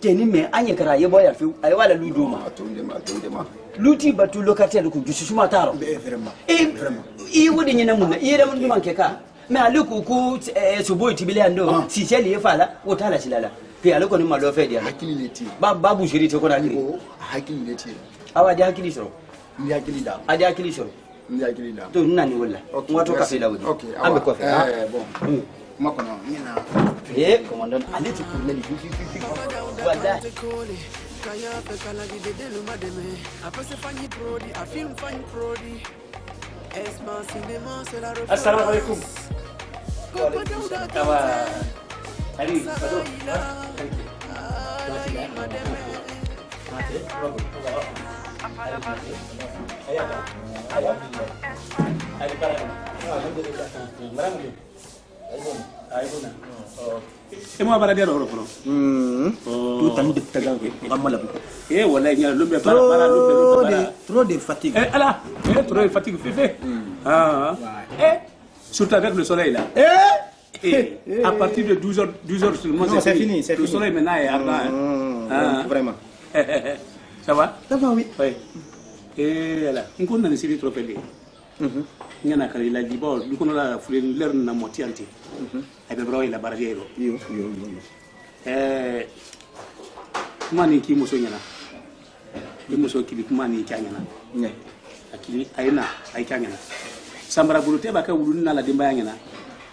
Keni me anye kara ye boya fi ay wala ludo ma. Attendez-moi. Luti batu locataire ko jusu suma taro. Vraiment. I wodi nyina munna. I da mun manke ka. Me aliku ku so boy tibile ando. Si seli e fala o tala silala. Puis alors qu'on est mal fait dire hakili leti babu jiri to kona ni hakili leti awa di hakili so ni hakili da adi hakili so ni hakili da to nani wala ngoto ka fela wodi ambe ko fe bon makono nina commandant aleti pour le voilà Assalamu alaikum. Allez, pardon. E mo bara dia ro ko tu tan de taga ngamala bu e wala nya lumbe bara lumbe trop de fatigue ala trop de fatigue féfé surtout avec le soleil là et à partir de 12h seulement c'est fini le soleil maintenant est ardent vraiment ça va oui et là on connaît les trop pelé nyana kala la libo du kono la fulé leer na moti anti ay be bro ila barriero yo mani ki muso nyana ni muso ki mani ki nyana ne akili ayina ay ki nyana sambara bulu te ba ka wulu na la dimba nyana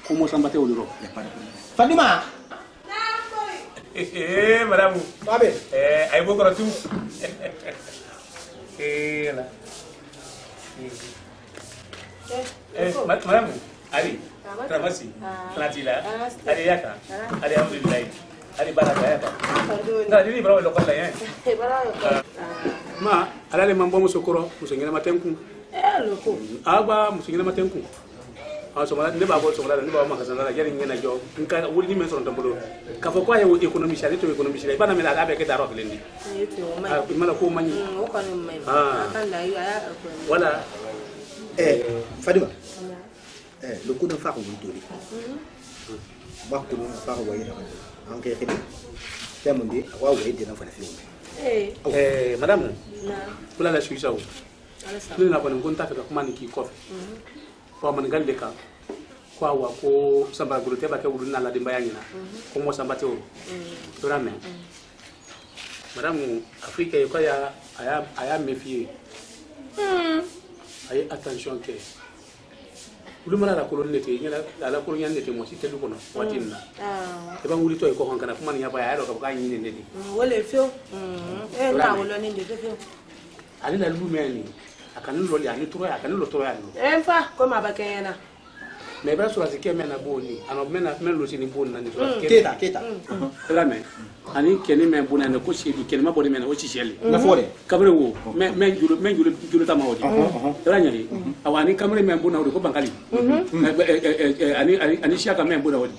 ko mo sambate wulu ro Fadima madame babe ay bo ko tu la madame ali tramasi latila ali yaka ali alhamdulillah ali baraka yaka na dili bro lo kala yen ma ala le mambo musokoro musongena matenku loko agba musongena matenku so mala ne ba go so mala ne ba ma kasana la yari ngena jo nka wuri ni men so ndambulo ka fo kwa yo economy shale to economy shale bana me la be ke daro kelendi mala ko mani o kan mai kan da ya wala Fadima le coup d'un phare vous donner ba ko no phare wa ira an ke khidi tamundi wa wa ide na fa film madame kula la suisa o ni na ko ngon ta fe ka kuma ni ki kofi ko man galle ka kwa wa ko samba guru te ba ke wulu na la dimba yangina ko mo samba te o to rame madame afrique ko ya aya méfier ay attention ke wulu mala la kolon nete nyala la kolon yan nete mo ci te du kono watin na e ba wuli to ko hankana kuma ni ya ba ya do ka nyine nedi wala fio na wala ni de fio ali la lu meni akani lo li ani turo akani lo turo ya no fa ko ma ba kena me bra so azike mena boni ano mena lo sini boni na ni so keta la me ani keni me boni na ko shi keni ma boni mena o chi sheli na fore kamre wo me julu ta mawdi la nyali awani kamre me boni na ko bankali ani shaka me boni wodi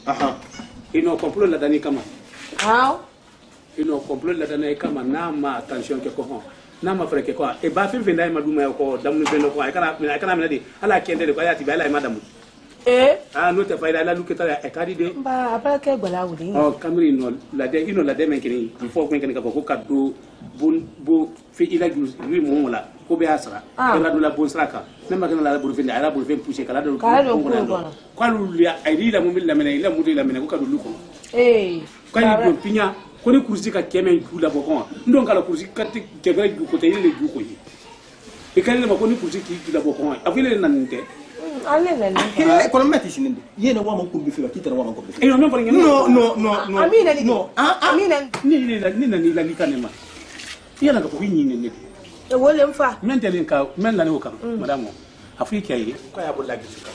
ino complot la dani kama how ino complot la dani kama na ma attention ke ko hon na ma freke ko e ba fin fin dai maduma ko damu bendo ko ay kana me di ala kende ko ayati ba ala madamu no te fayda la luketa e kadi de ba apa ke gola wudi kamri no la de men kini il faut ko ka ko kaddu bu fi ila lui mo la ko be asra e la do la bon sraka nem magana la bu fi ala bu fi pousser kala do ko lu ya ay di la mo milla mena ila mudi la mena ko kaddu luko ko ni do pinya ko ni kursi ka kemen ku la bokon ndon kala kursi ka ke gre ko te ile ju ko yi e kan le ma ko ni kursi ki la bokon afile nan te ale le ko metti sininde yene wa man ko bi fi ba kitara wa man ko bi no amina ni amina ni la ni kanema yana ka ko ni ne e wole mfa mentelen ka men la ne ko kam madame afrika yi ko ya bolla gi suka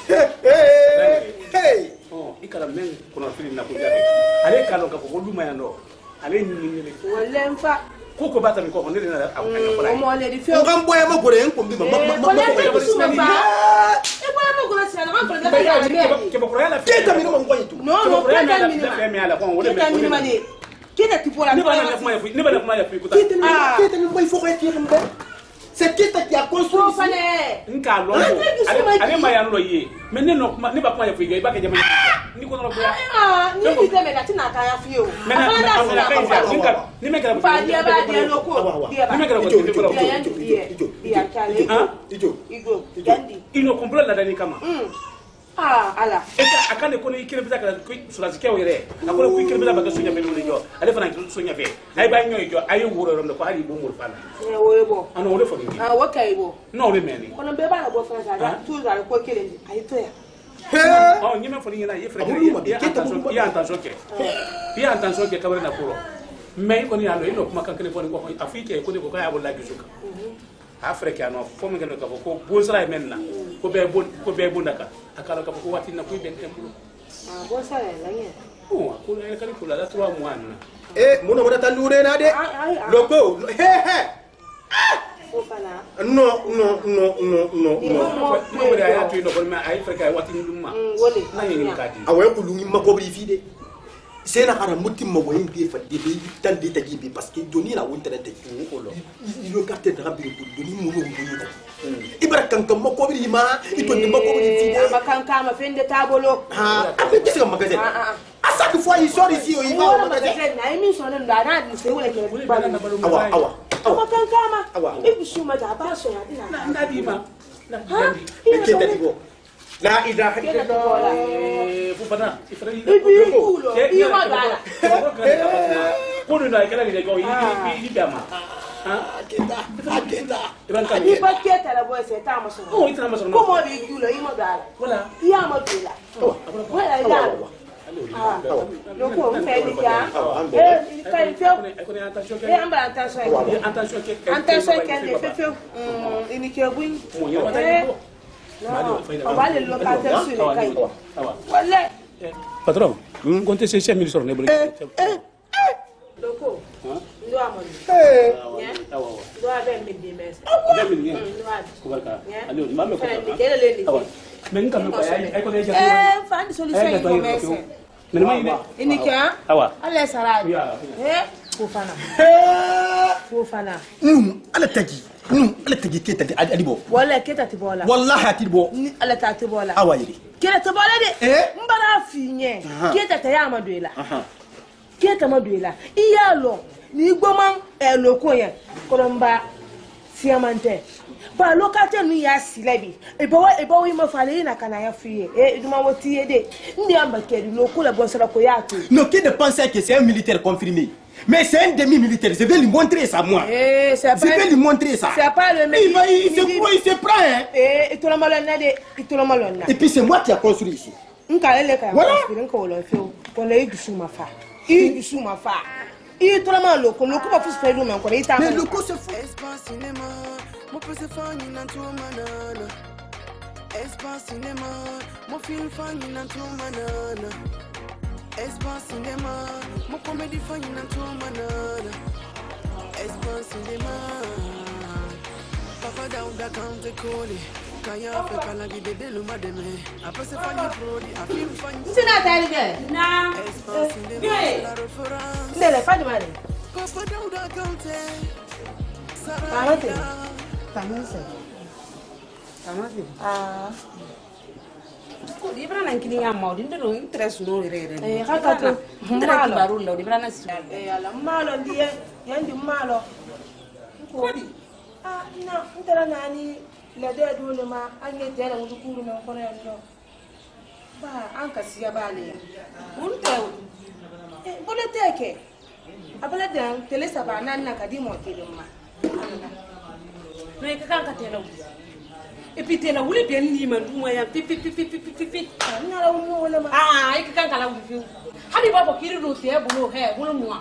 ikala men ko no fili na ko jabe ale kalo ka ko duma yando ale ni ne wole mfa ko bata mi ko ne na o mo le di fe o kan boye mo gore en ko bi ma ko suma fa e ba mo ko se na ma ko da ke bo ko ya la ke ta mi no mo ko yitu no ke ta mi ma ke Kita tipo la. Ne b'a kuma ya fui. Ne b'a kuma ya fui. Kita ni boy faut retirer mbé. C'est Kita qui a construit. Nka lo. Ale ma ya lo ye. Mais ne no ne b'a kuma ya fui. Ba ke jama. Ni ko no boya. Ni bi de me na tina ka ya fui o. Ni me kala. Ba dia no ko. Ni me kala ko. Igo. Gandi. Ino complète la dani kama. Ala. Eka akane ko ni kire bisa kala ko sulazi ke were. Akole ko kire bisa ba ka sunya be lo jo. Ale fana sunya be. Ay ba nyoy jo ay wuro rom ko hali bo mur fala. Wo bo. Ano wole fo ni. Wo kai bo. No le meni. Kono be ba na bo fana da. Tu za ko kire ni. Ay to ya. Oh, nyime fo ni na ye frère. Ya attention ke. Ya attention ke kabare na kuro. Mais ko ni ando ino kuma kan kene fo ni ko Afrique ko ni ko ya bo la gizuka. Afrique ano fo mi ngeno ko bozra menna. Ko be bundaka. Akala ko wati na ku ben tempo. Bo sala la nye. Oh, ko la kali kula la 3 mois na. Muna mona tanure na de. Loko. No. Mo be ya tu no ko ma Afrique wati ni lumma. Wole. Na ni kadi. Awe ko lungi makobri fide. C'est la cara mutim ma wayin bi fa de tan de tagi bi parce que doni la wonta de il le carte de rabbi ko doni mo mo mo ibara kan kan makobri ma ito ni makobri fide ma kan ka ma fende tabolo qu'est-ce que magasin à chaque fois il sort ici il va au magasin na imi so nan da na di se wala ke awa ma kan ka ma ibi shuma da ba so ya dina na di ma mais qu'est-ce que tu La ilaha illallah. Fufana, ifrani. Ibi ma gala. Ko do na kala ni ko yi dama. Akenda. Ni ba keta la boy se ta ma so. Oh, ita ma so. Ko mo bi gulo yi ma gala. Wala. Ya ma gala. Wala ya. Lo ko me ni ya. Kai fio. Amba attention ke. Attention ke ne fio. Ini ke buin. Vale lo que hace su kai. Wala. Patron, compte 600,000 sur ne boli. Loko. Ndo amoni. Ndo abe me di mes. Alio, mame ko. Men kam ko ay ko le jati. Fa di solution ko mes. Men mai ne. Ini ka? Awa. Ala saraji. Fofana. Fofana. Ala tagi. Ala tagi keta adibo. Wala keta tibola. Wallahi atibo. Ala ta tibola. Awa yiri. Keta tibola de. Mbara finye. Keta ta ya maduela. Keta maduela. Iyalo ni gboman eloko yen. Kolomba fiamante. Ba lokate nu ya silebi. Ebo wi ma fale na kana ya fiye. Iduma woti ede. Ndi amba kedi loko la bonsara ko ya tu. Non, qui de penser que c'est un militaire confirmé. Mais c'est un demi-militaire. Je vais lui montrer ça, moi. Je vais lui montrer ça. C'est pas le mec. Il se prend, hein. Et puis c'est moi qui a construit ici. Voilà. Mais le coup se fout. Espace cinéma, mon comédie fani na tout manana. Espace cinéma, papa dauda kante koli. Kaya fe kala gide de luma de me. Après c'est fani prodi, a film fani. C'est na tali de. Na. Espace cinéma, la référence. Ndele fani mali. Papa dauda kante. Tamate. Tamate. Di brana nkini ya ma di ndo interest no rere. Haka to. Ndara baru lo di brana si. Ala malo ndiye, yandi malo. Kodi. Na, ndara nani la de dole ma an yi tare mu dukuru na kono yanno. Ba an ka siya ba ne. Unte. Bole teke. Abala dan tele saba nan na kadi mo kedin ma. No e ka kan ka tele. Et puis t'es là où les bien ni man du moyen pipi na la wo wala ma e ka kan kala wu hadi baba kiri do te bulo he bulo moi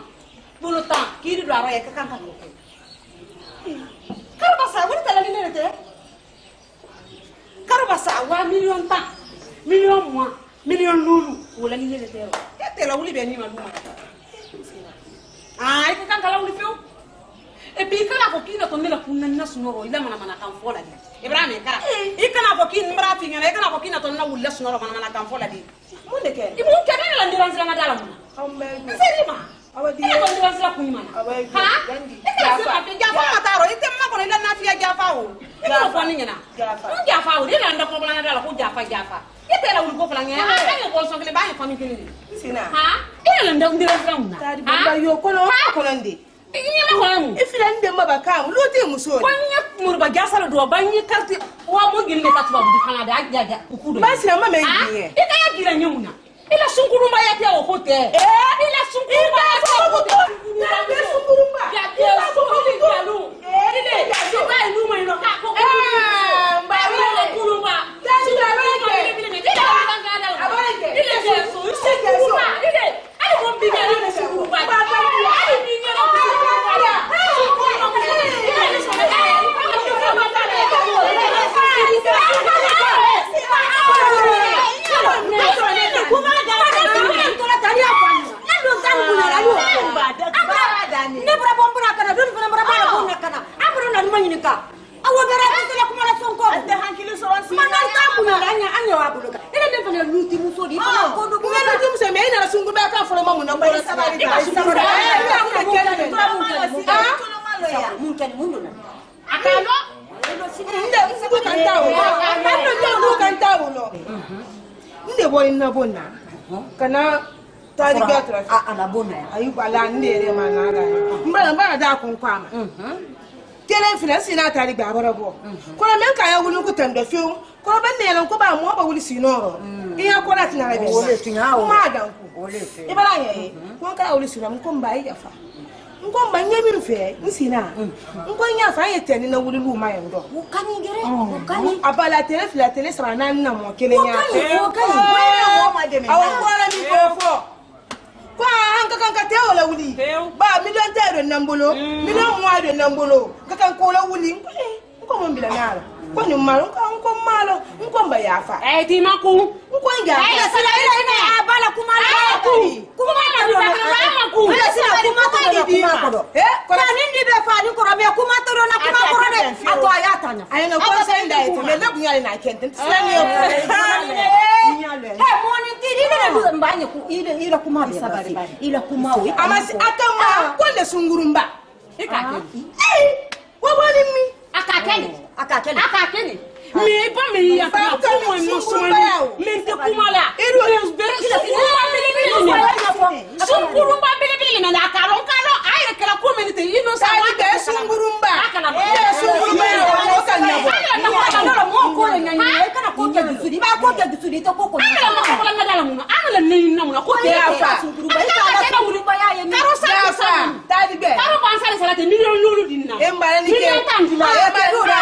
bulo ta kiri do ara e ka kan kala karbasa wala tala ni ne te karbasa wa million ta million moi million lulu wala ni ne te t'es là où les bien ni man du moyen e ka kan kala wu fiu et puis kana ko kina to mela kunna nasnoro ila mana kan fola di Ibrahim ka ikana ko kin mbra fi ngana ikana ko kina to na wulla sunoro mana kan fola di mun de ke ibu ke ne la ndiran zanga dala mun ambe seri ma awadi ko ndi wasla ku mana awadi ha jafa mataro ite ma ko ila na fiya jafa o ito ko ni ngena mun jafa o dina nda ko bla na dala ko jafa ite la wul ko fla ngena ha ka ko so ke ba fa mi kini sina ha ina nda ndi wasla mu na tadi ba yo ko no ko lande ni ma ko mu ifila nde maba ka lu te muso ko nya murba jasala do ba ni karti wa mo gilne katba bu kana da ajaja ku do ba sina ma me ngiye ita ya gira nyamuna ila sunkurumba yake okote ila sunkurumba yake okote ila sunkurumba yake sunkurumba lu ile siba iluma ino ka ko mba ile kurumba tani da bareke ile ngana abareke ile jesu sunkurumba ile ali ko biga ile sunkurumba ali biga ne bara bombura kana dun fana bara bara bonna kana abro na manyi ka awo gara ko kuma la sonko ante hankili so wansi man ta kuna anya anya wa buluka ile ne fana luti muso di fana ko do kuma luti muso me ina sungu ba ka folo mamu na ngoro sabari mungkin mundu na akalo nde fuku kantawo ando ndo kantawo no nde boy na bonna kana tadi gatra ana bona ayu bala ndere manara mbara da kun kwama kelen finance na tari gba barabo ko men ka ya wulu ku tando fiu ko ben ne lan ko ba mo ba wuli sinoro iya ko na tinara be ole tinyawo ma dan ku ole fe ibara ye ko ka wuli sinoro ko mba yi jafa ngo mba nyemi mfe nsina ngo nya fa ye teni na wuli lu ma ye ndo ukani gere ukani abala tele fila tele sara na na mo kele nya ukani awo ko la mi ko fo ko hanka kanka te wala wuli ba million tero nambolo million mo ade nambolo kakan ko la wuli ko mo bila nala ko ni malo ko malo ko mba yafa ti maku ko nja sila ina abala kumala kumala do na ku ila sila kumala do ko na nindi be fa ni ko rabe kumata do na kuma ko de ato ayata nya ayana ko senda ite me lebu nyale na kente sila ni yo mo ni ti ni na do mbanye ku ila kuma be sabari ila kuma wi amasi akama ko le sungurumba ikake wa wali mi akakene me ba me ya ka ko mo no so me te kuma la sungurumba bele na akaro ay kala ko me te ino sa wa ke sungurumba sungurumba ko kan nyabo mo ko nyanya kana ko ke dusudi ba ko ke dusudi to ko ko ko la ngala mun amala ni na mun ko te afa sungurumba ita la sungurumba ya ye karo sa tadi be karo ban sale salate million lolu dinna embara ni ke tandila e ba dura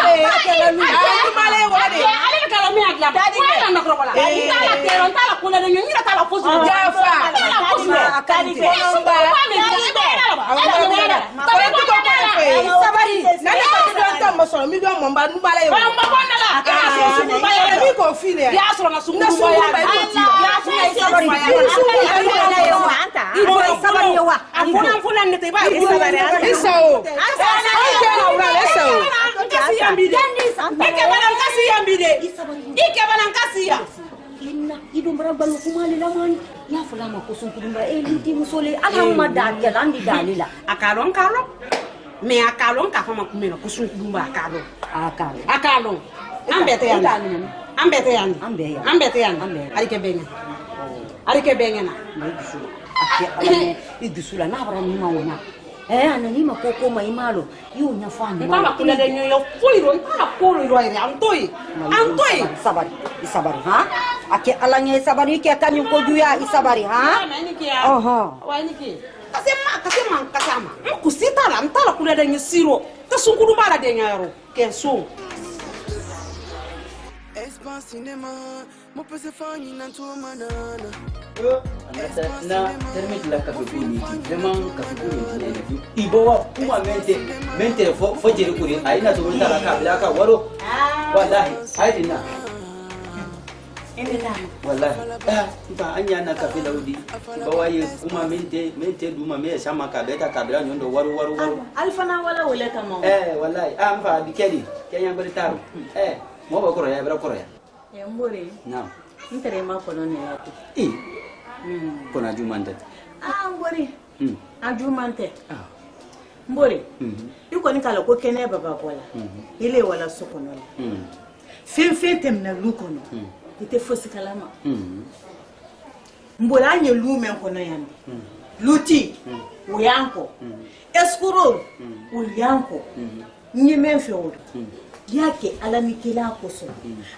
male wala de ale be kala mi agla wala na ko wala tala tero tala kula de nyira tala ko su jafa tala ko su tadi be sabari nana ko don ta mo so mi don mo mba nubale yo mba bona la mi ko file ya so na sungu ya so ya sabari yo anta ibo sabari yo wa afuna funa ne te ba sabari isao isao kasi yambide ike bana kasi yambide ike bana kasi ya inna ido mbara balu kumali lamani ya fulama ko sun kudumba liti musole alhamma da galandi dalila akalon me akalon ka fama kumena ko sun kudumba akalon ambete yan arike bengena ake idusula na bara ni mawana anani makoko maimalo yu nyafani mama kula de nyo fuiro ntala kolo iro ire antoi isabari ha ake alanye isabari ke kanyu ko juya isabari ha kasema kusita la ntala kula de nyisiro kasunguru mala de nyaro kenso Espace cinéma, mon peu se fani na tu manana. Na termite la kafekuni vraiment kafekuni ne ibo kuma mente fo jeri kuri aina to wala ka bila ka waro wallahi aidina ina wallahi ba anya na kafe daudi ba waye kuma mente duma me sama ka beta ka bila nyondo waro alfana wala kama wallahi fa dikeli kenya bari taru mo ba koro ya bra koro ya mbore na ntere ma kono ne yako kona jumanda mbore Ajumante. Mbore. Iko ni kala ko kene baba bola. Ile wala sokono la. Fin temna lukono. Ite fosi kalama. Mbore anye lume kono yandi. Luti uyanko. Eskuro uyanko. Nyime mfeodo. Yake ala mikila koso.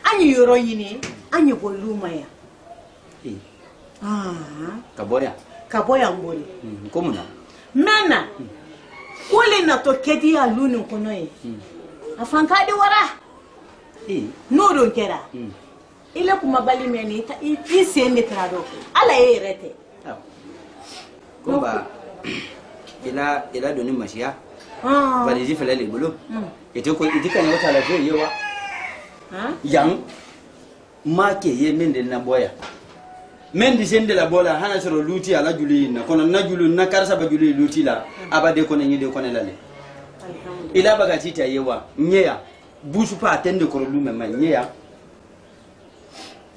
Anyi yoro yini, anyi boluma ya. Kaboya mbole. Komuna. Mena. Kule na tokedi ya luni kono ye. Afankadi wara. No don kera. Ile kuma bali meni isende krado. Ala yerete. Kumba ila doni mashia. Valizi fele le bolo. Ete ko idika ne wata la fe yewa. Yang make ye mende na boya. Mendi sende la bola hana soro luti ala juli na kono na julu na karsa ba juli luti la abade kono nyide kono lale. Ila baga tita yewa nyeya busu pa atende ko lume ma nyeya.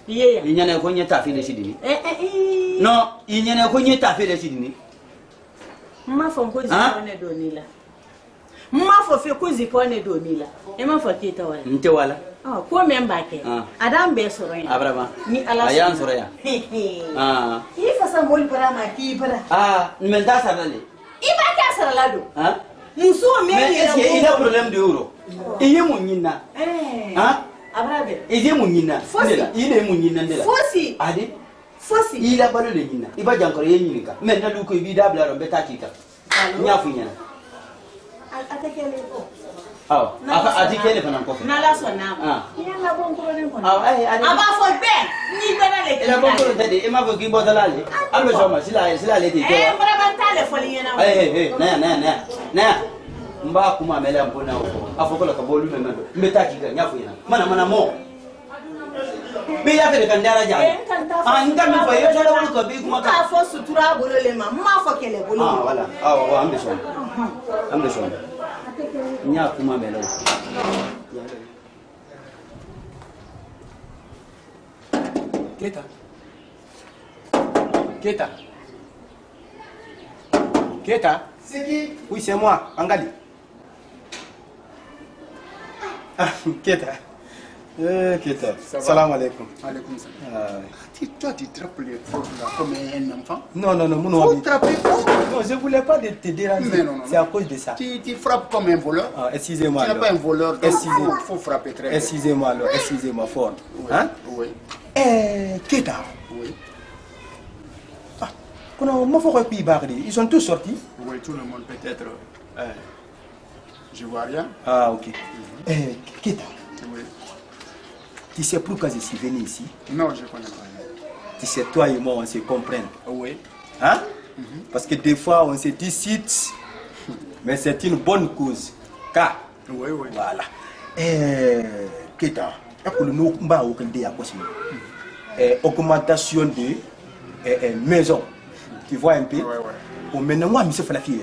Yeya. Inyana ko nyeta fe le sidini. No, inyana ko nyeta fe le sidini. Ma fo ko zipone donila. Ma fo fe ko zipone donila. E ma fo tita wala. Nte wala. Ko memba ke. Adam be soro ya. Abrama. Ni ala. Ayan soro ya. Ifa sa mol para ma ki para. Melda sarale. Iba ka saralado. Muso me ni. Mais est-ce qu'il a problème de euro? Il est mon nina. Abrabe. Il est mon nina. Il est mon nina ndela. Fosi. Adi. Fosi. Il a balo le nina. Iba jankore ye nyinka. Menda lu ko ibida bla ro beta kika. Nyafu nyana. Atakele ko. Atikele fana ko. Na la so na. Nyanga bonkoro ne ko. Aba fo be. Ni bana le. Ela bonkoro tade e ma bo ki bodalale. Albe joma sila le te to. Bara bantale fo li yana. Na. Mba kuma mele mpona ko. Afoko la ka bolu me mendo. Mbeta kika nyafu yana. Mana mo. Be ya fele kandara ja. Anga mi fa yo tala won ko bi kuma ka fo sutura bolo le ma fo kele bolo. Voilà. Wa ambe so. Nya kuma mele. Keta. C'est qui? Oui, c'est moi, Angali. Keta. Keta. Salam alaikum. Alaikum salam. Toi, tu trappes les fautes là comme un enfant? Non, Faut trapper. Non, je voulais pas te déranger. Non. C'est à cause de ça. Tu frappes comme un voleur. Excusez-moi. Tu n'es pas un voleur, donc il faut frapper très bien. Excusez-moi fort. Hein? Oui. Keta. Oui. Ils sont tous sortis? Oui, tout le monde peut-être. Je vois rien. Ok. Keta. Oui. Tu sais pourquoi je suis venu ici? Non, je ne connais pas. Tu sais, toi et moi, on se comprend. Oui. Hein? Parce que des fois, on se discute, mais c'est une bonne cause. Car, oui. Voilà. Keta, augmentation de maison. Tu vois un peu? Oui. Maintenant, moi, je suis la fille.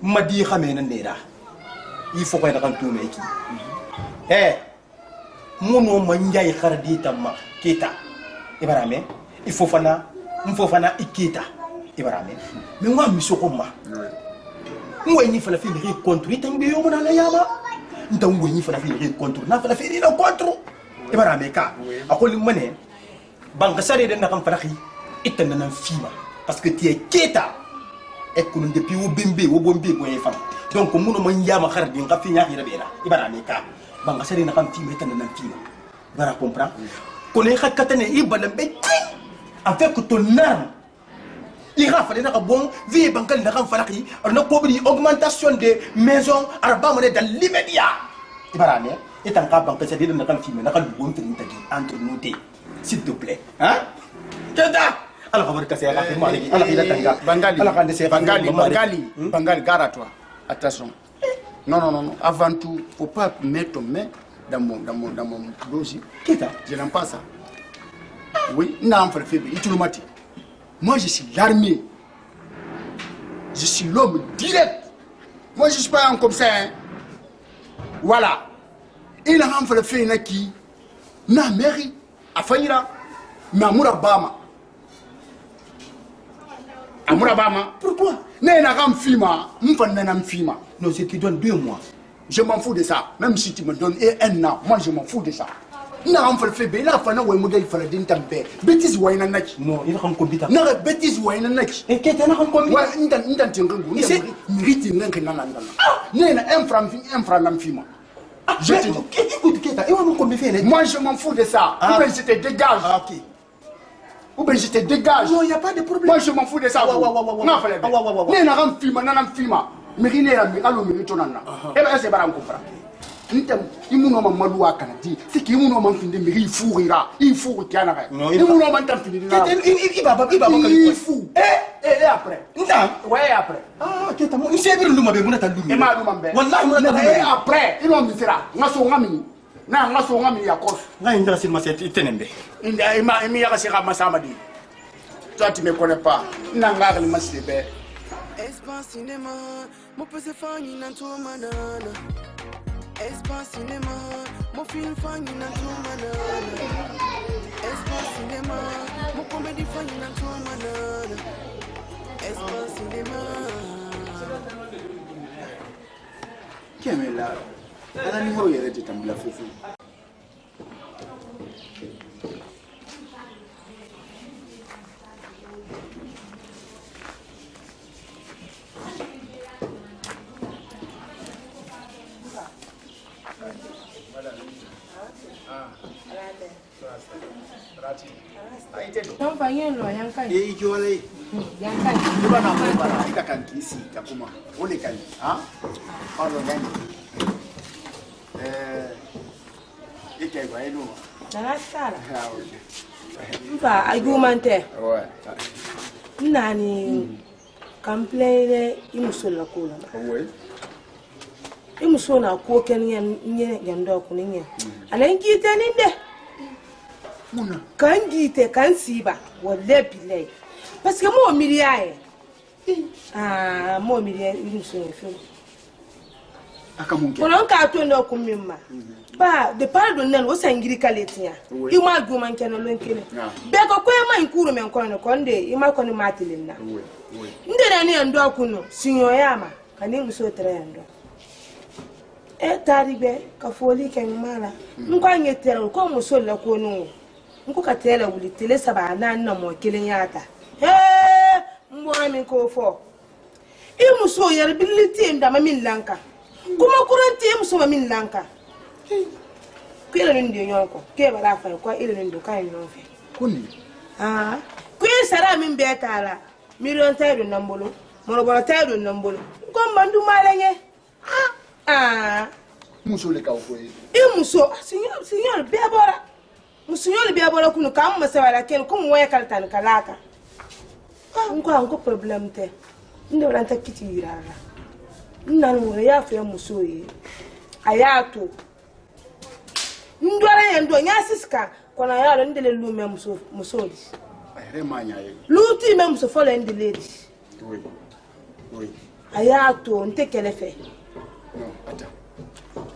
Je dis que il faut que je rentre tout le monde. Mono manjai khardi tamma kita ibarame il faut fana ikita ibarame mais moi misoko ma moi ni fala fi ri contre tambe yo na yama ntango ni fala fi ri contre na fala fi ri contre ibarame ka akoli mané banka sare de na kam fala khi itana na fima parce que tu es kita et que depuis au bombe boy fam donc mono manjama khardi nga fi nya khira ibarame ka banga sari na kan fi mai tan nan fi bara comprend ko ne hakata ne ibana be avec ton arme il va falloir que bon vie bankal na kan falaki on a pauvre augmentation de maisons arba monnaie dans l'immédiat ibara ne etan ka banka sari na kan fi mai na kan bon tin tagi entre nous deux s'il te plaît hein kada ala khabar ka sai ka fi mali ala ila tanga Bangali ala kan sai Bangali gare à toi attention. Non. Avant tout, faut pas mettre ton main dans mon dossier. Je n'aime pas ça. Oui, non, moi, je suis l'armée. Je suis l'homme direct. Moi, je ne suis pas un comme ça. Hein. Voilà. Il a un fait qui n'a mairie à Fanira, Namoura Bama. Amoura Bama. Pourquoi? N'a pas fima, m'fana fima. Non, c'est qui donne 2 mois. Je m'en fous de ça. Même si tu me donnes 1 an, moi je m'en fous de ça. Na am fait be la fana way model fala din tambe. Bêtise way na nak. Non, il va comme bita. Na bêtise way na nak. Et qu'est-ce que na comme wa ndan tingangu. Ici mérite ndan nan. Né na un franc nam fima. Je te dis. Écoute, Keta, et on comme fait. Moi je m'en fous de ça. Ou bien je te dégage. OK. Ou bien je te dégage. Non, il y a pas de problème. Moi je m'en fous de ça. Non fallait. Né na ram fima na nam fima. Mérine la mikalo mérito nana. Et ben c'est bara comprendre. Imuno mamadou kanati c'est qui imuno man finde mi il fourira kiana imuno man tam finde il fou et après ouais après ok tamo il sait bien nduma be muna talumi e ma duma be wallahi muna talumi et après il on misira ngaso ngami ya kos nga indra sin ma c'est tenembe inda mi ya kasira masama di toi tu me connais pas nanga le masebe Espace cinéma mo pese fanyi na to manana Espace cinéma, mon film fanny na tout manana. Espace cinéma, mon comédie fanny na tout manana. Espace cinéma. Qui est là? Elle a un numéro, il y a des tambours là, foufou. Don't find no young kind. Eh, you are young kind. You are not going to make a kisi, Takuma. Only can, huh? How long can you? It I know. That's all. Mfa argumente. Nani complain imusola kula. Oui. Imusona ko kenyan nye yando kuninye. Alenki teninde. Kan gite kan siba walle bilai parce que mo miriaye mo miriaye imuso fi akamunke kono ka to ndo kumimma ba de pardon nan o sangiri kaletia ima guman kenan lonkene be ko ko ma inkuru men kono konde ima kono matilinna ndere ne ndo kuno sinyo yama kani muso tere ndo e taribe ka foli ken mala nkwanye tere ko muso la kono nko katela wuli tele saba na mo kelen yata mbora min ko fo e muso yar biliti ndama min lanka kuma kuranti e muso min lanka kele ndi nyoko ke bara fa ko ile ndo kan no fe kuni ku sara min be kala million taydo nambolo moro bora taydo nambolo ko mandu malenye muso le ka fo e muso signor be bora musunyoli bia bora kunu kam masawala ken kum waya kaltan kalaka nko problem te ndo ranta kiti yirara nnan mo ya fe musoyi ayato ndora yendo nyasiska kona yalo ndele lume musodi ayre manya ye luti me muso fola ndele oui ayato ntekele fe non attends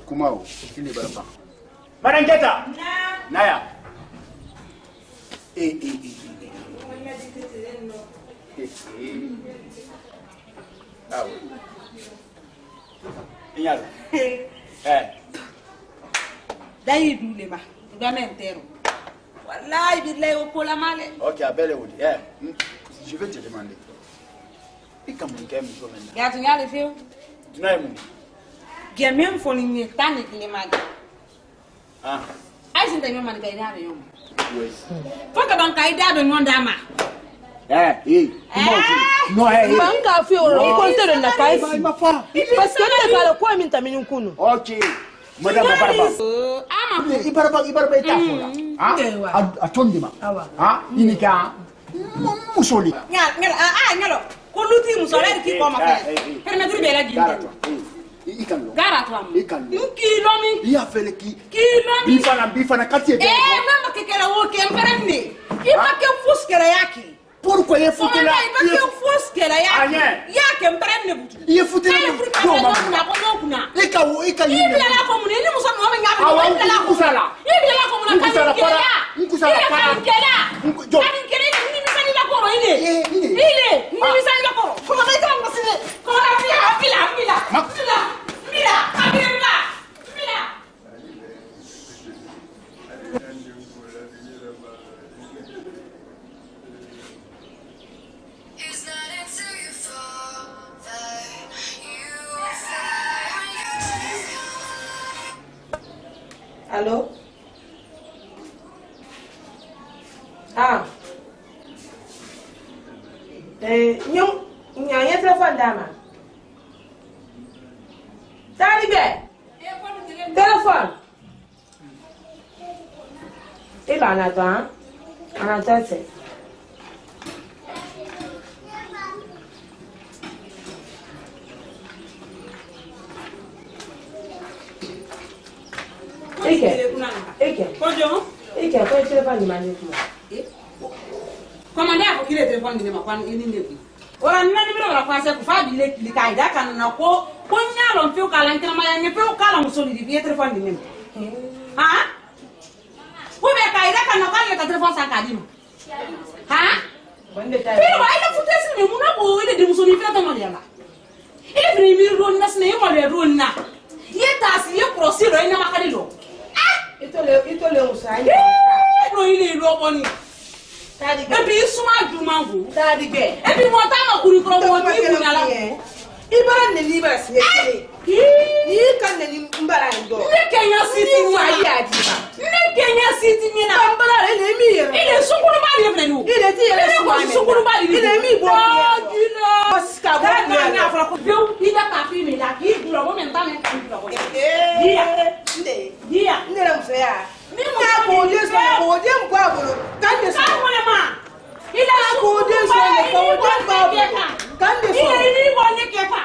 kumao ili baraba Madame Keta Naya Ah oui. Inyalo. Dai dule ma. Ngame entero. Wallahi billahi okola male. OK, appelle Woody. Je vais te demander. Et comment tu aimes toi maintenant? Ya tu nyale feu. Tu n'as pas. Ge même fo ni tani ni maga. Ai sin da nyoma ni ga ida yo. Oui. Foka ban ka ida do nyonda ma. Non, banka fi o kontere na kai parce que ne kala ko min taminin kunu OK. Madame Barba. Ibarba ita fola. Atondima. Inika. Musoli. Nyalo. Ko luti musole ki ko ma fe. Permettre be la ginde. Ikalo. Gara to am. Ikalo. Kilo mi. Iya fele ki. Kilo mi. Bifana quartier. Mama kekela wo ke mperenne. Iba ke fuskela yaki. Pourquoi il faut que la il faut que la ya ke mperenne butu. Il faut que la il la komune ni muso no nya bi la kusala. Ibi la komune kusala para. Kela. Ni misani la ko ile. Ile. Ni Allô? Ah. Nyom, nyanya téléphone dama. Talibé. Téléphone. Eh ben, on attend, c'est. Ike, kwa téléphone ni manje kuma. Comment dire qu'il est téléphone ni ma kwan ini ne ku. Ora nna ni bira kwa se ku fa bi le klika ida kan na ko nyalo mfi kala nkira ma ya nyepe kala musoli di bi téléphone ni ne. Ha? Ku be ka ida kan na kala ka téléphone sa ka di ma. Ha? Bande ta. Pero ba ida futesi ni muna bo ile di musoli fi ta mo ya la. Ile fi mi ro na sne mo le ro na. Ye ta si ye crosi ro ina makali lo. Ito le usai. Bro ile lo boni. Tadi be. Ebi suma jumangu. Tadi be. Ebi mo ta ma kuri kro mo ti ku na la. Ibara ne libara si ekele. Yi kan ne mbara ndo. Ne Kenya City ni ya diba. Ne Kenya City ni na. Mbara ile mi yere. Ile sukuru ba ni fenu. Ile ti yere suma me. Sukuru ba ni. Ile mi bo. Oscar bo. Na fra ko. Yo ida ka fi mi la ki duro mo men ta me kan duro ko. Dia. Dia. Ndere mfeya. Ni mo ko de so ko de mko abolo. Kan de so. Ka mo le ma. Ila ko de so ko de mko abolo. Kan de so. Ile ni bo ne ke pa.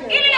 Ele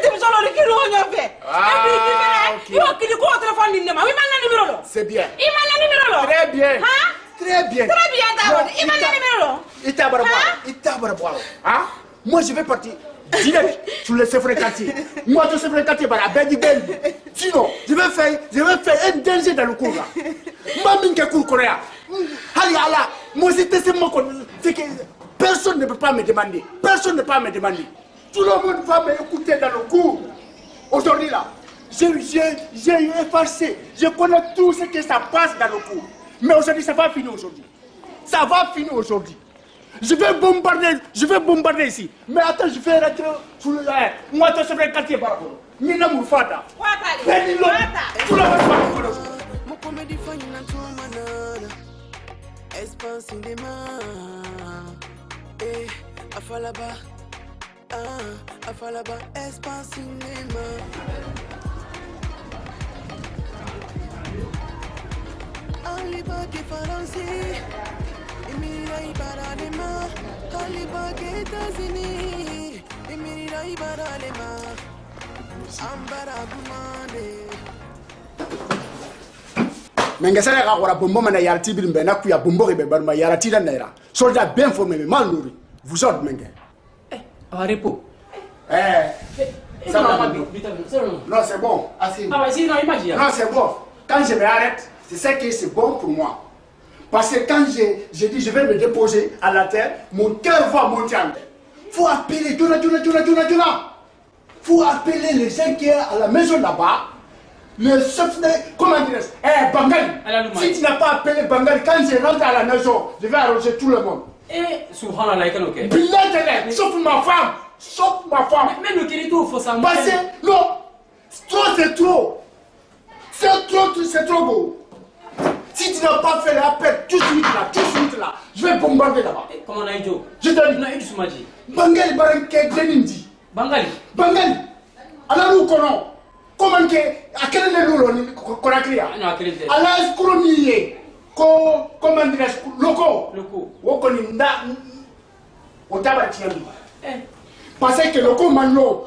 te mi solo rikilo nyofe. Et puis tu fais yo qui ko téléphone ni ma. Oui man numéro lo. C'est bien. Il man numéro lo. Très bien. Hein? Très bien. Très bien d'abord. Il man numéro lo. Il t'a hein? Moi je vais partir direct sur le secret quartier. Moi je suis quartier par la belle. Sinon, je vais faire un danger dans le cours là. Mamine qui court Coréa. Allez, Allah, moi c'est moi c'est que personne ne peut pas me demander. Personne ne peut pas me demander. Tout le monde va m'écouter dans le cours. Aujourd'hui là, j'ai effacé. Je connais tout ce que ça passe dans le cours. Mais aujourd'hui, ça va finir aujourd'hui. Ça va finir aujourd'hui. Je vais bombarder ici. Mais attends, je vais rentrer sur le air. Moi, je serai quartier par rapport. Mina Moufata. Benilo. Tout le monde va. Mon comédie fan in tout manana. Espace cinéma. Afalaba. Afalaba. Espace cinéma. Aliba qui français. Emira ibaralema. Aliba qui États-Unis. Emira ibaralema. Ambara bumande. Mengesere ka kora bombo mana yarati birimbe na kuya bombo ke bebarma yarati da naira. Soldat bien formé mais mal nourri. Vous autres mengue. Repo. Ça va. Non, c'est bon. Assez. Ah, vas-y, non, imagine. Non, c'est bon. Quand je m'arrête, c'est ça qui est bon pour moi. Parce que quand j'ai dit je vais me déposer à la terre, mon cœur va monter en terre. Faut appeler Dona. Faut appeler les gens qui sont à la maison là-bas. Le chef de... Comment dire? Bangali. Si tu n'as pas appelé Bangali, quand je rentre à la maison, je vais arranger tout le monde. Subhanallah, ok. Billet, sauf ma femme. Même le Kirito, il faut s'en passer. Non, c'est trop. C'est trop beau. Si tu n'as pas fait l'appel tout de suite là, je vais bombarder là-bas. Comment on a dit? Je te dis. Non, il se dit. Bangali, Denindi. Bangali. Alors nous connaissons. Comment que à quel niveau qu'on a créé? Alors est-ce comment dire loco. On connaît on t'a battu. Parce que loco maintenant.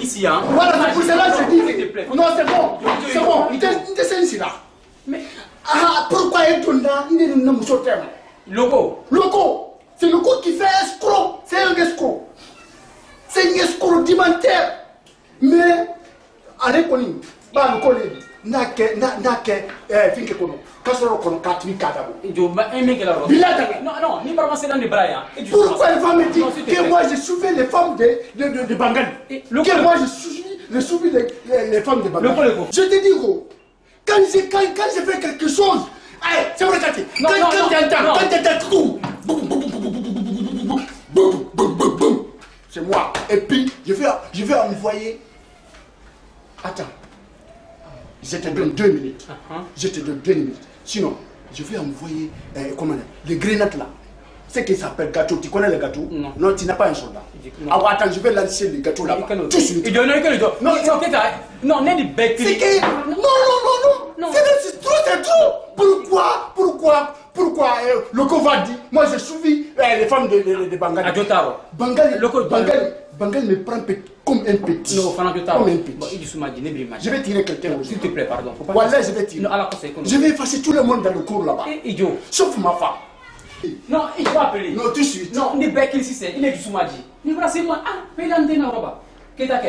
Ici, hein. Voilà, c'est pour cela que je dis. Non, c'est bon. Il était ici là. Mais pourquoi il tourne là? Il est dans le terme. Loco. C'est loco qui fait escroc. C'est un escroc. C'est un escroc rudimentaire. Mais, allez, Colin, le collègue, n'a que, finke kono, kasoro kono, 4 000 kadabo. Non, ni pas passer dans les bras. Pourquoi elle va me dire que moi je suivais les femmes de Bangali? Que moi je suivais les femmes de Bangali? Je te dis, gros, quand je fais quelque chose, c'est vrai, quand tu entends tout, c'est moi. Et puis, je vais envoyer. Attends. Je te donne 2 minutes. Sinon, je vais envoyer les grenades là. C'est qui s'appelle gâteau. Tu connais le gâteau? Non, tu n'as pas un soldat. Alors attends, je vais lancer le gâteau là-bas. Tout de suite. Non, n'est pas bec. Non. C'est trop. Pourquoi le co va dire, moi j'ai suivi les femmes de Bangali. Bangali me prend comme un petit. Non, comme un petit. Je vais tirer quelqu'un aussi. S'il te plaît, pardon. Voilà, je vais tirer. Je vais effacer tout le monde dans le cours là-bas. Idiot. Sauf ma femme. Non, il faut appeler. Non, tout de suite. Non, il bec ici, il est du Soumadji. Il va c'est moi. Mais là, on roba. Qu'est-ce que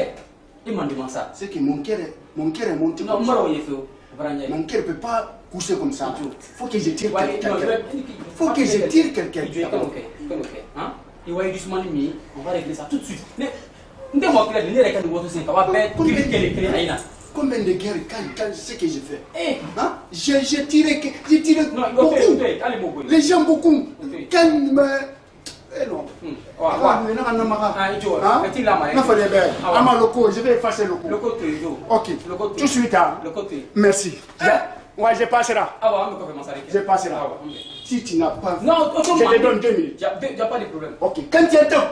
il m'a demandé ça. C'est que mon cœur est monté. Non, moi, il faut. Mon cœur ne peut pas coucher comme ça. Faut que je tire quelqu'un. Faut que je tire quelqu'un. Ok. Hein? Il va y du Soumadji, on va régler ça tout de suite. Mais, on va faire des règles de votre 5. On va faire combien de guerres quand c'est ce que j'ai fait? Hein? J'ai tiré beaucoup. Les gens beaucoup. Quand me... non. Je vais effacer le coup. Ok. Tout de suite. Merci. Ouais, je passerai. Je passerai. Si tu n'as pas... Non, je te donne 2 minutes. Il n'y a pas de problème. Ok. Quand tu entends...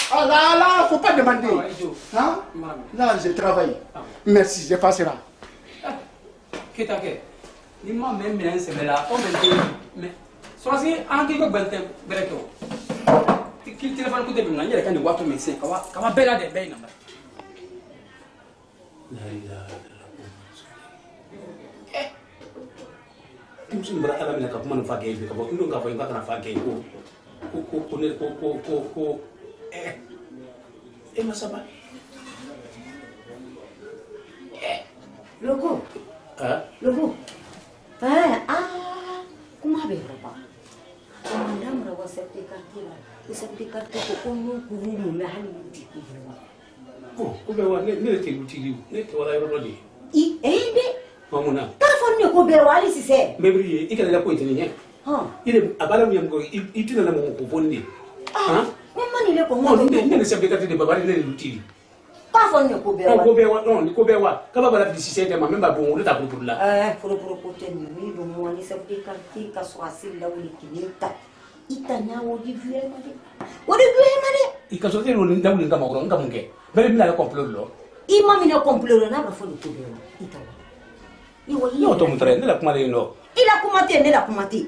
Ah là, faut pas demander. Hein? Là, je travaille. Merci, je passerai. Qu'est-ce que tu même c'est là. Mais, sois-y, en quelque part, ki téléphone ko debbi ngani kan ni wato me se kawa bela de be namba la ilaha illallah kim sun bara ala mina ka kuma fa ge bi ka bo ndo ka fa ka na fa ge ko masaba logo logo kuma be roba mandam rawa septi karti ko no kuru me hali di ko be wa ne te luti ne te wala yoro di be mamuna telefon ne ko be wali si se mebri ikala la point ni ne ile abala mi am ko itina na mo ko bonni mani le ko mo ne septi karti de babari ne luti telefon ne ko be wali ko be wa non ko be wa kaba bala di si ma memba bo ngulu ta pour la pour poten ni do mo ni septi karti ka so asil la wuli kinita itanya wodi vuema de ikaso te woni ndawuli ngama woro ngam nge bere mi la complot lo ima mi na complot na ba fo ko be itawa yo to mutre ndela kuma le no ila kumate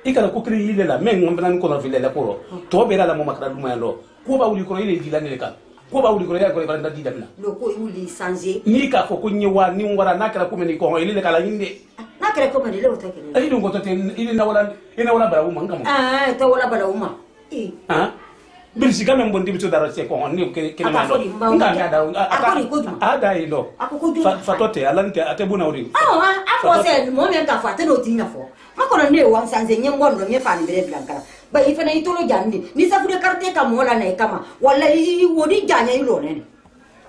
ikala ko kri ile la men ngam nan ko na vile la poro to be la mo makra duma lo ko ba wuli ko ile dila ne ka ko ba wuli ko ya ko ba nda dida na lo ko wuli sanje ni ka ko kunyi wa ni ngora nakala ko meni ko ile kala yinde nakala ko meni le wotake ai dum ko to te ile na wala bara uma ngam ta wala bara uma bil si gamen bon dibiso dara se ko ni ke na do nga da ada ilo fa tote alan ke ate buna uri ako se mo men ka fa te no tinya fo makona ne wan sanze nyembondo nye fa ni bele blankara ba ifena itolo jandi ni sa fure carte ka mola na kama wallahi wodi janya ilo ne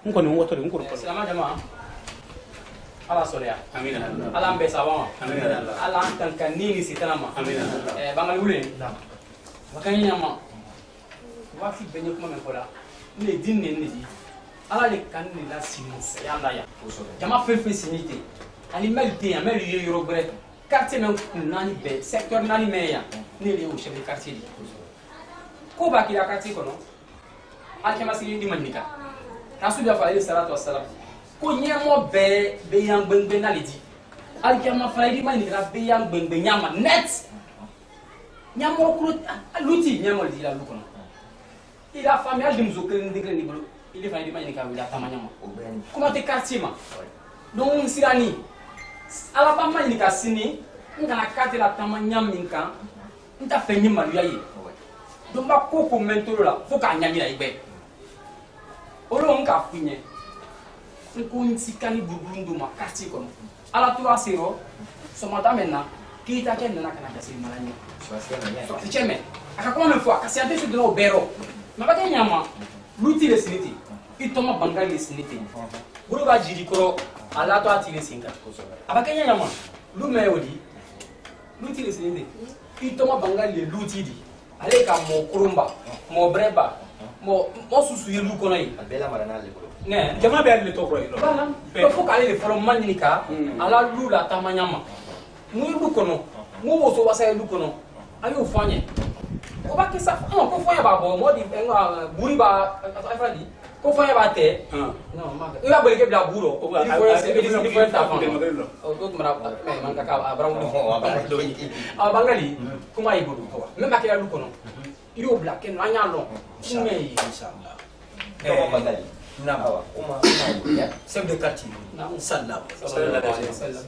nko ni woto nko ko salama jama ala solia amina ala mbe sawa amina ala tan kanini sitanama amina bangal wule wakani nyama wafi benye kuma men kola ne din ne ni ala le kan ni la sinise yanda ya jama fefe sinite ali melite ya mel yoro bre quartier men nani be secteur nani meya ne le o chef de quartier di ko ba ki la quartier kono al kema sigi di manika rasul ya fa salatu wassalam ko nyemo be yang gbengbe na le di al kema fa di manika be yang gbengbe nyama net nyamo ko luti nyamo di la lukono il a famille al dimzo kren digre ni bolo il est fani mani ka wila tamanya ma comment te quartier ma donc sirani ala ba mani ka sini ngana kate la tamanya minka nta fenyi malu yayi donc ba ko mentolo la faut ka nyami la ibe olo nka funye nko ntikani burundu ma quartier kono ala to asiro so madame na kita ken na kana kasi malanya so cheme akakoma mfo akasi ante de no bero mabake nyama luti le siniti itoma bangali le siniti buru ba jiri koro ala to ati le sinka abake nyama lume odi luti le siniti itoma bangali le luti di ale ka mo kurumba mo breba mo susu ye lu kono yi abela marana le bolo ne jama be ale to koro yi bala to fo kale le folo manika ala lu la tamanyama mu lu kono mu wo so wasa lu kono ayo fanye ko ba ke sa ko foya ba bo modi buri ba afradi ko foya ba te no ma e ba bolike bla buro ko ba di ko ta fa o mara man ka abram do bangali kuma ibo do me ba ke lu kono yo bla ke no anya lo me inshallah bangali na bawa kuma ya chef de quartier sallallahu alaihi wasallam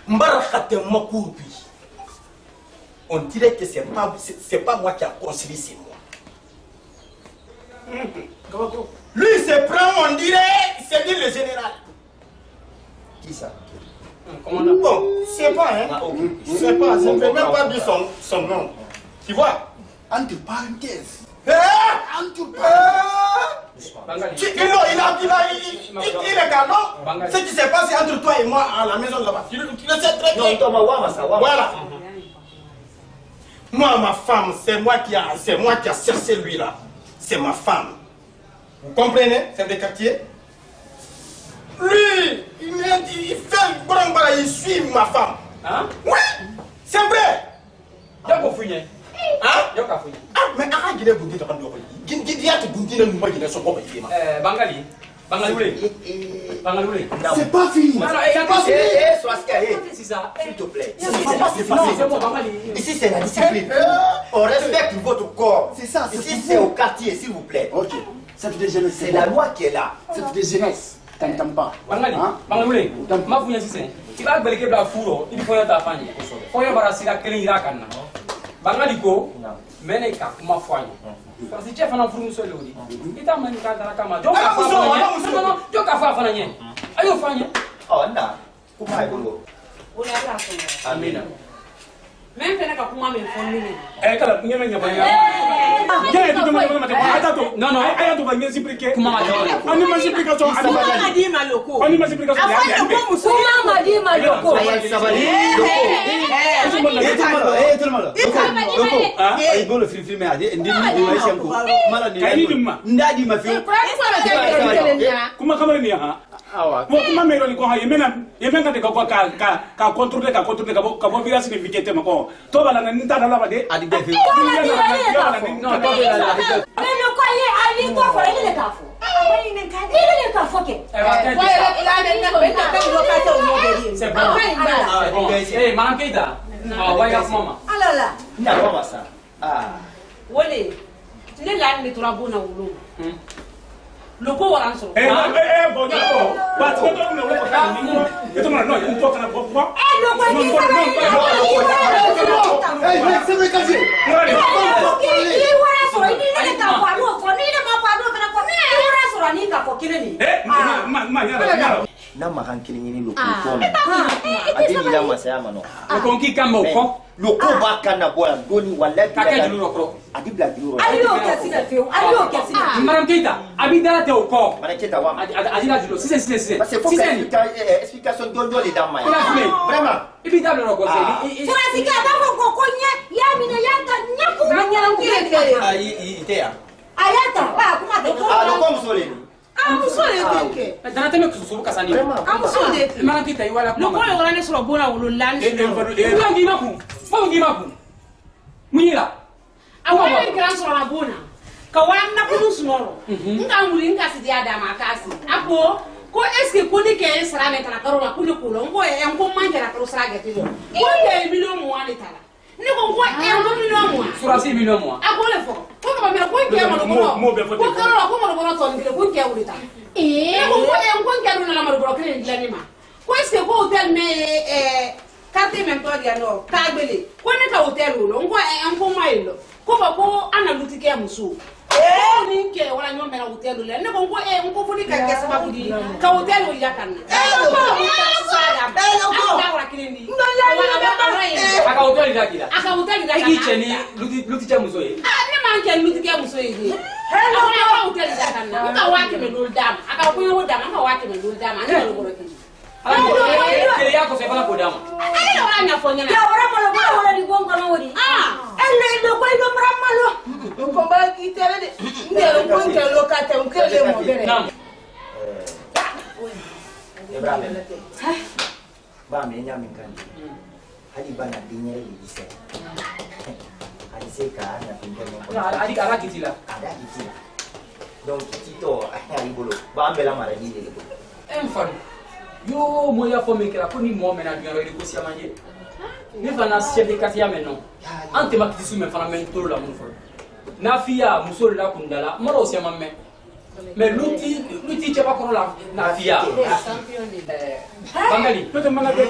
mbarakate makubi. On dirait que c'est pas moi qui a construit, c'est moi. Lui se prend, on dirait, c'est dit le général. Qui ça? Bon, c'est pas, hein. C'est pas, je ne peux même pas dire son nom. Tu vois? Entre parenthèses. Entre parenthèses. Il est galant. Ce qui s'est passé entre toi et moi à la maison là-bas. Tu le sais très bien. Voilà. Moi, ma femme, c'est moi qui a cherché lui là. C'est ma femme. Vous comprenez, chef de quartier? Lui, il fait le brambara, il suit ma femme. Hein? Oui, c'est vrai. mais arrête de vous dire que Bangali, C'est pas fini. C'est pas fini. Swaska, c'est ça. S'il te plaît. C'est facile. Ici, c'est la discipline. On respecte votre corps. C'est ça. Ici, c'est au quartier, s'il vous plaît. Ok. Ça fait des jeunesse. C'est la loi qui est là. Ça fait des jeunesse. T'entends pas. Bangalore, ma funya sisan. I b'a gbɛlɛkɛ bila furu i bɛ fɔyɔ ta fan ye. Fɔyɔ bara sira kelen yira kan na. Bangali ko, mɛ ne ka kuma fɔ an ye. Parce que cɛ fana furumuso de y'o de. I t'a mɛn k'a dara kama. Jɔ k'a fɔ a fana ɲɛ. Jɔ k'a fɔ a fana ɲɛ. A y'o fɔ an ye. Ɔ na, kuma ye bolo. O la i b'a fɔ. Amina. Mɛ n fɛnɛ ka kuma min fɔ ne ɲɛ. Kala ɲɛ bɛ ɲɛfɔ ɲɛ. Jɛ tu dama dama tɛ. A t'a to. Non non, a y'a to ka ɲɛ expliquer. Kuma ma jɔ. An ni ma explication. Kuma ma di ma loko. An ni ma explication. A fɔ ne ko muso. Kuma ma di ma loko. A ye sabali. Ai bolo fili me ade ndi ni ma shanko mala ni Kai ni dimma. ndadi ma fi Kuma kamar ni ha. Awa. Mo kuma me ro ko ha yemena ka contrôler ka bo virus ni vigete ma ko. To bala na nta na la de. Adi de fi. Non, to be la. Mais le ko ye ali ko fa ile ka fo. Ile ka fo ke. C'est bon. Eh, Madame Keita. Ah, ouais, maman. Alala. Na ba sa. Ah. Wole. Ne la ni tora bona wolo. Loko waran so. Bon, d'accord. Ba to to no ko ka ni mo. Eto ma no, un po kana bo. Loko ni sa. C'est vrai que c'est. Ni wara so ni ne ka fa ro fo ni ne ma fa ro kana ko ni wara so ni ka fo kile ni. Ma ya. Na makan kilingini loko ko na. Adi ni la masaya mano. Ko ki kamba ko. Loko ba kana bola doni wallahi. Ka ke julu ko. Adi bla duro. Ayo ke sina feu. Ayo ke sina. Madame Keita, abi dara te ko. Madame Keita wa. Adi la julo. Si. Parce que faut explication don les dames. Vraiment. Ibi table ro ko se. Sura sika ba ko ko nya ya mina ya ka nyaku. Anya ngire. Ai itea. Ayata ba kuma de ko. Ah, loko musole. Amuso de ke. Dana te me kusuru kasani. Amuso de ke. Madame Keita iwala Loko le wala ne sɔrɔ bona wolo la ni. Ko ngi ma ku. Ko ngi ma ku. Munyira. A wala ni gran sɔrɔ na bona. Ka wala na kunu sunɔrɔ. Nka muri nka sidi adama kasi. Apo ko est-ce que ko ni ke sara ne kana karo la ko ni ko lo ngo e ko manje la karo sara gete lo. Ko de million mo ani tala. Ni ko ko e ko million mo. Sura 6 million mo. A ko le fo. Ko ko ba me ko ke mo ko. Ko karo la ko mo ko to ni ko ke wuri ta. Ko ko e ko ke ru na la mo ko ke ni la ni ma. Ko est-ce que ko hotel me carte même toi dia no tagbele. Ko ne ka hotel lo ngo e ko mai lo. Ko ba ko ana lutike muso. Ni ke wala nyombe na hotel le ne ko ngo funi ka ke sababu di ka hotel lo yakana aka hotel yakila aka hotel yakila eki cheni luti cha muso ye ne man ke luti ke muso ye hello ka hotel yakana ka wake me dul dam aka ko yo dam aka wake me dul dam ani lo boro kini kele yako se bana ko dama ani lo anya fo nyana ya ora mo lo wala di gonga no wori elle lo ko do mramalo ko ba ki tere de ndelo ko ke lo ka te ko le mo bere Ibrahim. Ba me nya min kan. Hadi bana dinya yi ise. Hadi se ka na pinta mo. Hadi ala kitila. Ada kitila. Donc tito ay bolo. Ba ambela mara ni le. Enfant. Yo mo ya fo me kala ko ni mo me na dunya re ko sia manje. Ni fana chef de quartier maintenant. Ante ma kitisu me fana men toro la mun fo. Na fiya musol la kundala maro sia mamme. Mais l'outil tient pas qu'on l'a na via. Bangali, peut-être mana de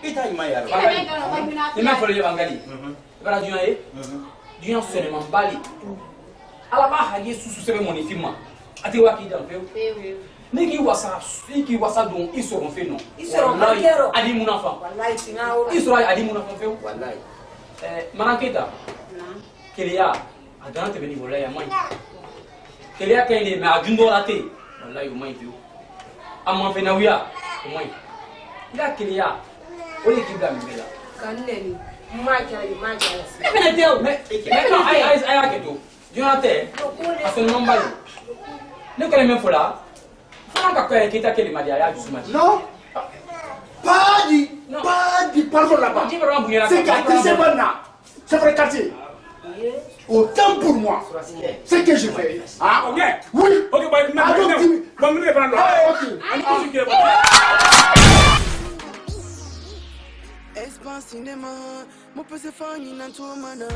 ita imaya. Il m'a fallu Bangali. Bara dunaye. Dunan sene man bali. Ala ba haye susu sebe mon ifima. Ati wa ki dan fe. Niki wasa don isoron fe non. Isoron kero. Adi munafa. Wallahi singawo. Isoron adi munafa fe. Wallahi. Maranketa. Kelia. Adana te beni vola ya mai. Kelia kaini me ajundo rate. Wallahi umai biu. Amma fe na wiya umai. Ila kelia. Oli kibla mbela. kanne ni ma kala. E bena teu. Me ai aketo. Jonate. Aso nombali. Ne kele me fola. Fana ka kwa kita kele madia ya jusuma. Non. Pas dit, pardon là-bas. C'est quartier, c'est bon là. C'est vrai quartier. Autant pour moi. C'est que je fais. Ah, ok. Oui. Ok, Espace cinéma, mon peu c'est fini dans tout manana.